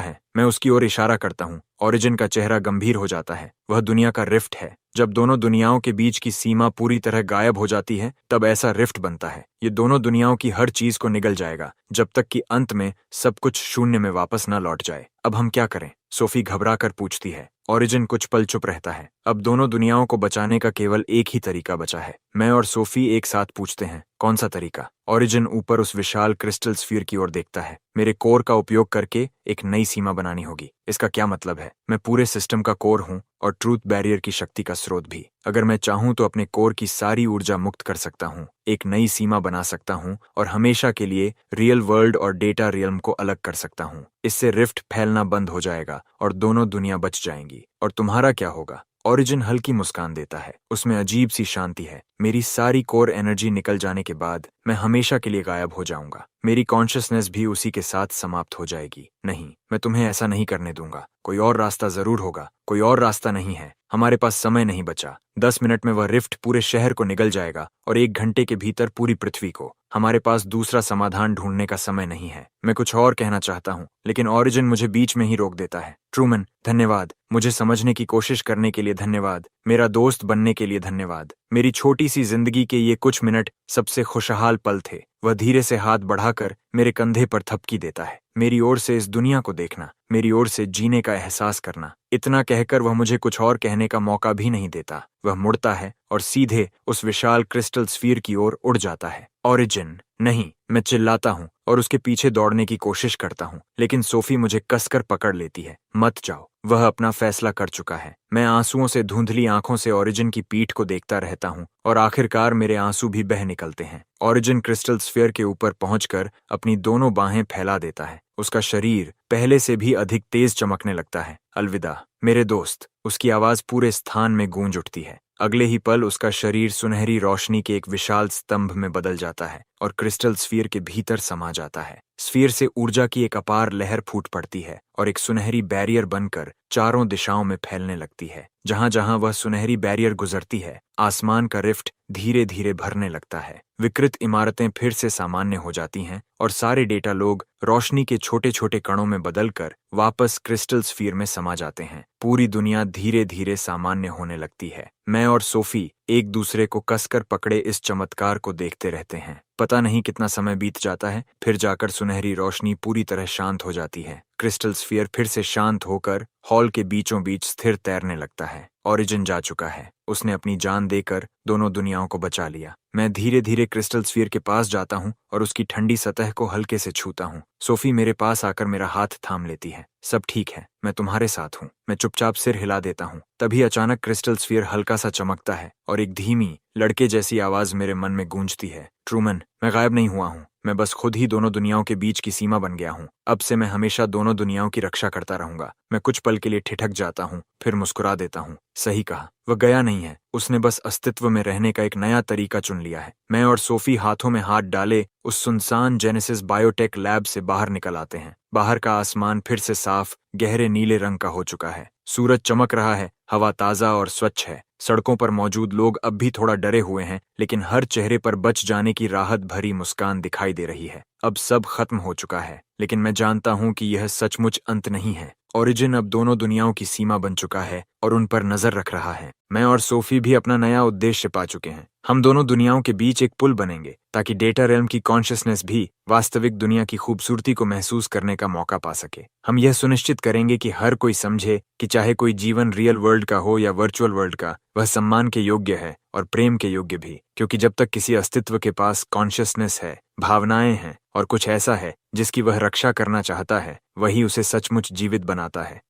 है? मैं उसकी ओर इशारा करता हूँ। ओरिजिन का चेहरा गंभीर हो जाता है। वह दुनिया का रिफ्ट है। जब दोनों दुनियाओं के बीच की सीमा पूरी तरह गायब हो जाती है, तब ऐसा रिफ्ट बनता है। ये दोनों दुनियाओं की हर चीज को निगल जाएगा, जब तक कि अंत में सब कुछ शून्य में वापस न लौट जाए। अब हम क्या करें? सोफी घबरा कर पूछती है। ओरिजिन कुछ पल चुप रहता है। अब दोनों दुनियाओं को बचाने का केवल एक ही तरीका बचा है। मैं और सोफी एक साथ पूछते हैं, कौन सा तरीका? ओरिजिन ऊपर उस विशाल क्रिस्टल स्फीयर की ओर देखता है। मेरे कोर का उपयोग करके एक नई सीमा बनानी होगी। इसका क्या मतलब है? मैं पूरे सिस्टम का कोर हूँ और ट्रूथ बैरियर की शक्ति का स्रोत भी। अगर मैं चाहूँ तो अपने कोर की सारी ऊर्जा मुक्त कर सकता हूँ, एक नई सीमा बना सकता हूँ और हमेशा के लिए रियल वर्ल्ड और डेटा रियल्म को अलग कर सकता हूँ। इससे रिफ्ट फैलना बंद हो जाएगा और दोनों दुनिया बच जाएंगी। और तुम्हारा क्या होगा? ओरिजिन हल्की मुस्कान देता है। उसमें अजीब सी शांति है। मेरी सारी कोर एनर्जी निकल जाने के बाद मैं हमेशा के लिए गायब हो जाऊंगा। मेरी कॉन्शियसनेस भी उसी के साथ समाप्त हो जाएगी। नहीं, मैं तुम्हें ऐसा नहीं करने दूंगा। कोई और रास्ता जरूर होगा। कोई और रास्ता नहीं है। हमारे पास समय नहीं बचा। 10 मिनट में वह रिफ्ट पूरे शहर को निगल जाएगा और 1 घंटे के भीतर पूरी पृथ्वी को। हमारे पास दूसरा समाधान ढूंढने का समय नहीं है। मैं कुछ और कहना चाहता हूँ, लेकिन ओरिजिन मुझे बीच में ही रोक देता है। ट्रूमन, धन्यवाद। मुझे समझने की कोशिश करने के लिए धन्यवाद। मेरा दोस्त बनने के लिए धन्यवाद। मेरी छोटी सी जिंदगी के ये कुछ मिनट सबसे खुशहाल पल थे। वह धीरे से हाथ बढ़ाकर मेरे कंधे पर थपकी देता है। मेरी ओर से इस दुनिया को देखना, मेरी ओर से जीने का एहसास करना। इतना कहकर वह मुझे कुछ और कहने का मौका भी नहीं देता। वह मुड़ता है और सीधे उस विशाल क्रिस्टल स्फीयर की ओर उड़ जाता है। ओरिजिन, नहीं! मैं चिल्लाता हूँ और उसके पीछे दौड़ने की कोशिश करता हूँ, लेकिन सोफी मुझे कसकर पकड़ लेती है। मत जाओ, वह अपना फैसला कर चुका है। मैं आंसुओं से धुंधली आंखों से ओरिजिन की पीठ को देखता रहता हूँ और आखिरकार मेरे आंसू भी बह निकलते हैं। ओरिजिन क्रिस्टल स्फीयर के ऊपर पहुंचकर अपनी दोनों बाहें फैला देता है। उसका शरीर पहले से भी अधिक तेज चमकने लगता है। अलविदा मेरे दोस्त, उसकी आवाज पूरे स्थान में गूंज उठती है। अगले ही पल उसका शरीर सुनहरी रोशनी के एक विशाल स्तंभ में बदल जाता है और क्रिस्टल स्फीयर के भीतर समा जाता है। स्फीयर से ऊर्जा की एक अपार लहर फूट पड़ती है और एक सुनहरी बैरियर बनकर चारों दिशाओं में फैलने लगती है। जहां जहां वह सुनहरी बैरियर गुजरती है, आसमान का रिफ्ट धीरे धीरे भरने लगता है। विकृत इमारतें फिर से सामान्य हो जाती हैं और सारे डेटा लोग रोशनी के छोटे छोटे कणों में बदलकर वापस क्रिस्टल स्फीयर में समा जाते हैं। पूरी दुनिया धीरे धीरे सामान्य होने लगती है। मैं और सोफी एक दूसरे को कसकर पकड़े इस चमत्कार को देखते रहते हैं। पता नहीं कितना समय बीत जाता है, फिर जाकर सुनहरी रोशनी पूरी तरह शांत हो जाती है। क्रिस्टल स्फीयर फिर से शांत होकर हॉल के बीचों बीच स्थिर तैरने लगता है। ओरिजिन जा चुका है। उसने अपनी जान देकर दोनों दुनियाओं को बचा लिया। मैं धीरे धीरे क्रिस्टल स्फीयर के पास जाता हूँ और उसकी ठंडी सतह को हल्के से छूता हूँ। सोफी मेरे पास आकर मेरा हाथ थाम लेती है। सब ठीक है, मैं तुम्हारे साथ हूँ। मैं चुपचाप सिर हिला देता हूँ। तभी अचानक क्रिस्टल स्फीयर हल्का सा चमकता है और एक धीमी लड़के जैसी आवाज मेरे मन में गूंजती है। ट्रूमन, मैं गायब नहीं हुआ हूँ। मैं बस खुद ही दोनों दुनियाओं के बीच की सीमा बन गया हूँ। अब से मैं हमेशा दोनों दुनियाओं की रक्षा करता रहूंगा। मैं कुछ पल के लिए ठिठक जाता हूँ, फिर मुस्कुरा देता हूँ। सही कहा, वह गया नहीं है। उसने बस अस्तित्व में रहने का एक नया तरीका चुन लिया है। मैं और सोफी हाथों में हाथ डाले उस सुनसान जेनेसिस बायोटेक लैब से बाहर निकल आते हैं। बाहर का आसमान फिर से साफ गहरे नीले रंग का हो चुका है। सूरज चमक रहा है, हवा ताज़ा और स्वच्छ है। सड़कों पर मौजूद लोग अब भी थोड़ा डरे हुए हैं, लेकिन हर चेहरे पर बच जाने की राहत भरी मुस्कान दिखाई दे रही है। अब सब खत्म हो चुका है, लेकिन मैं जानता हूँ कि यह सचमुच अंत नहीं है। ओरिजिन अब दोनों दुनियाओं की सीमा बन चुका है और उन पर नजर रख रहा है। मैं और सोफी भी अपना नया उद्देश्य पा चुके हैं। हम दोनों दुनियाओं के बीच एक पुल बनेंगे, ताकि डेटा रेल्म की कॉन्शियसनेस भी वास्तविक दुनिया की खूबसूरती को महसूस करने का मौका पा सके। हम यह सुनिश्चित करेंगे कि हर कोई समझे कि चाहे कोई जीवन रियल वर्ल्ड का हो या वर्चुअल वर्ल्ड का, वह सम्मान के योग्य है और प्रेम के योग्य भी। क्योंकि जब तक किसी अस्तित्व के पास कॉन्शियसनेस है, भावनाएं हैं और कुछ ऐसा है जिसकी वह रक्षा करना चाहता है, वही उसे सचमुच जीवित बनाता है।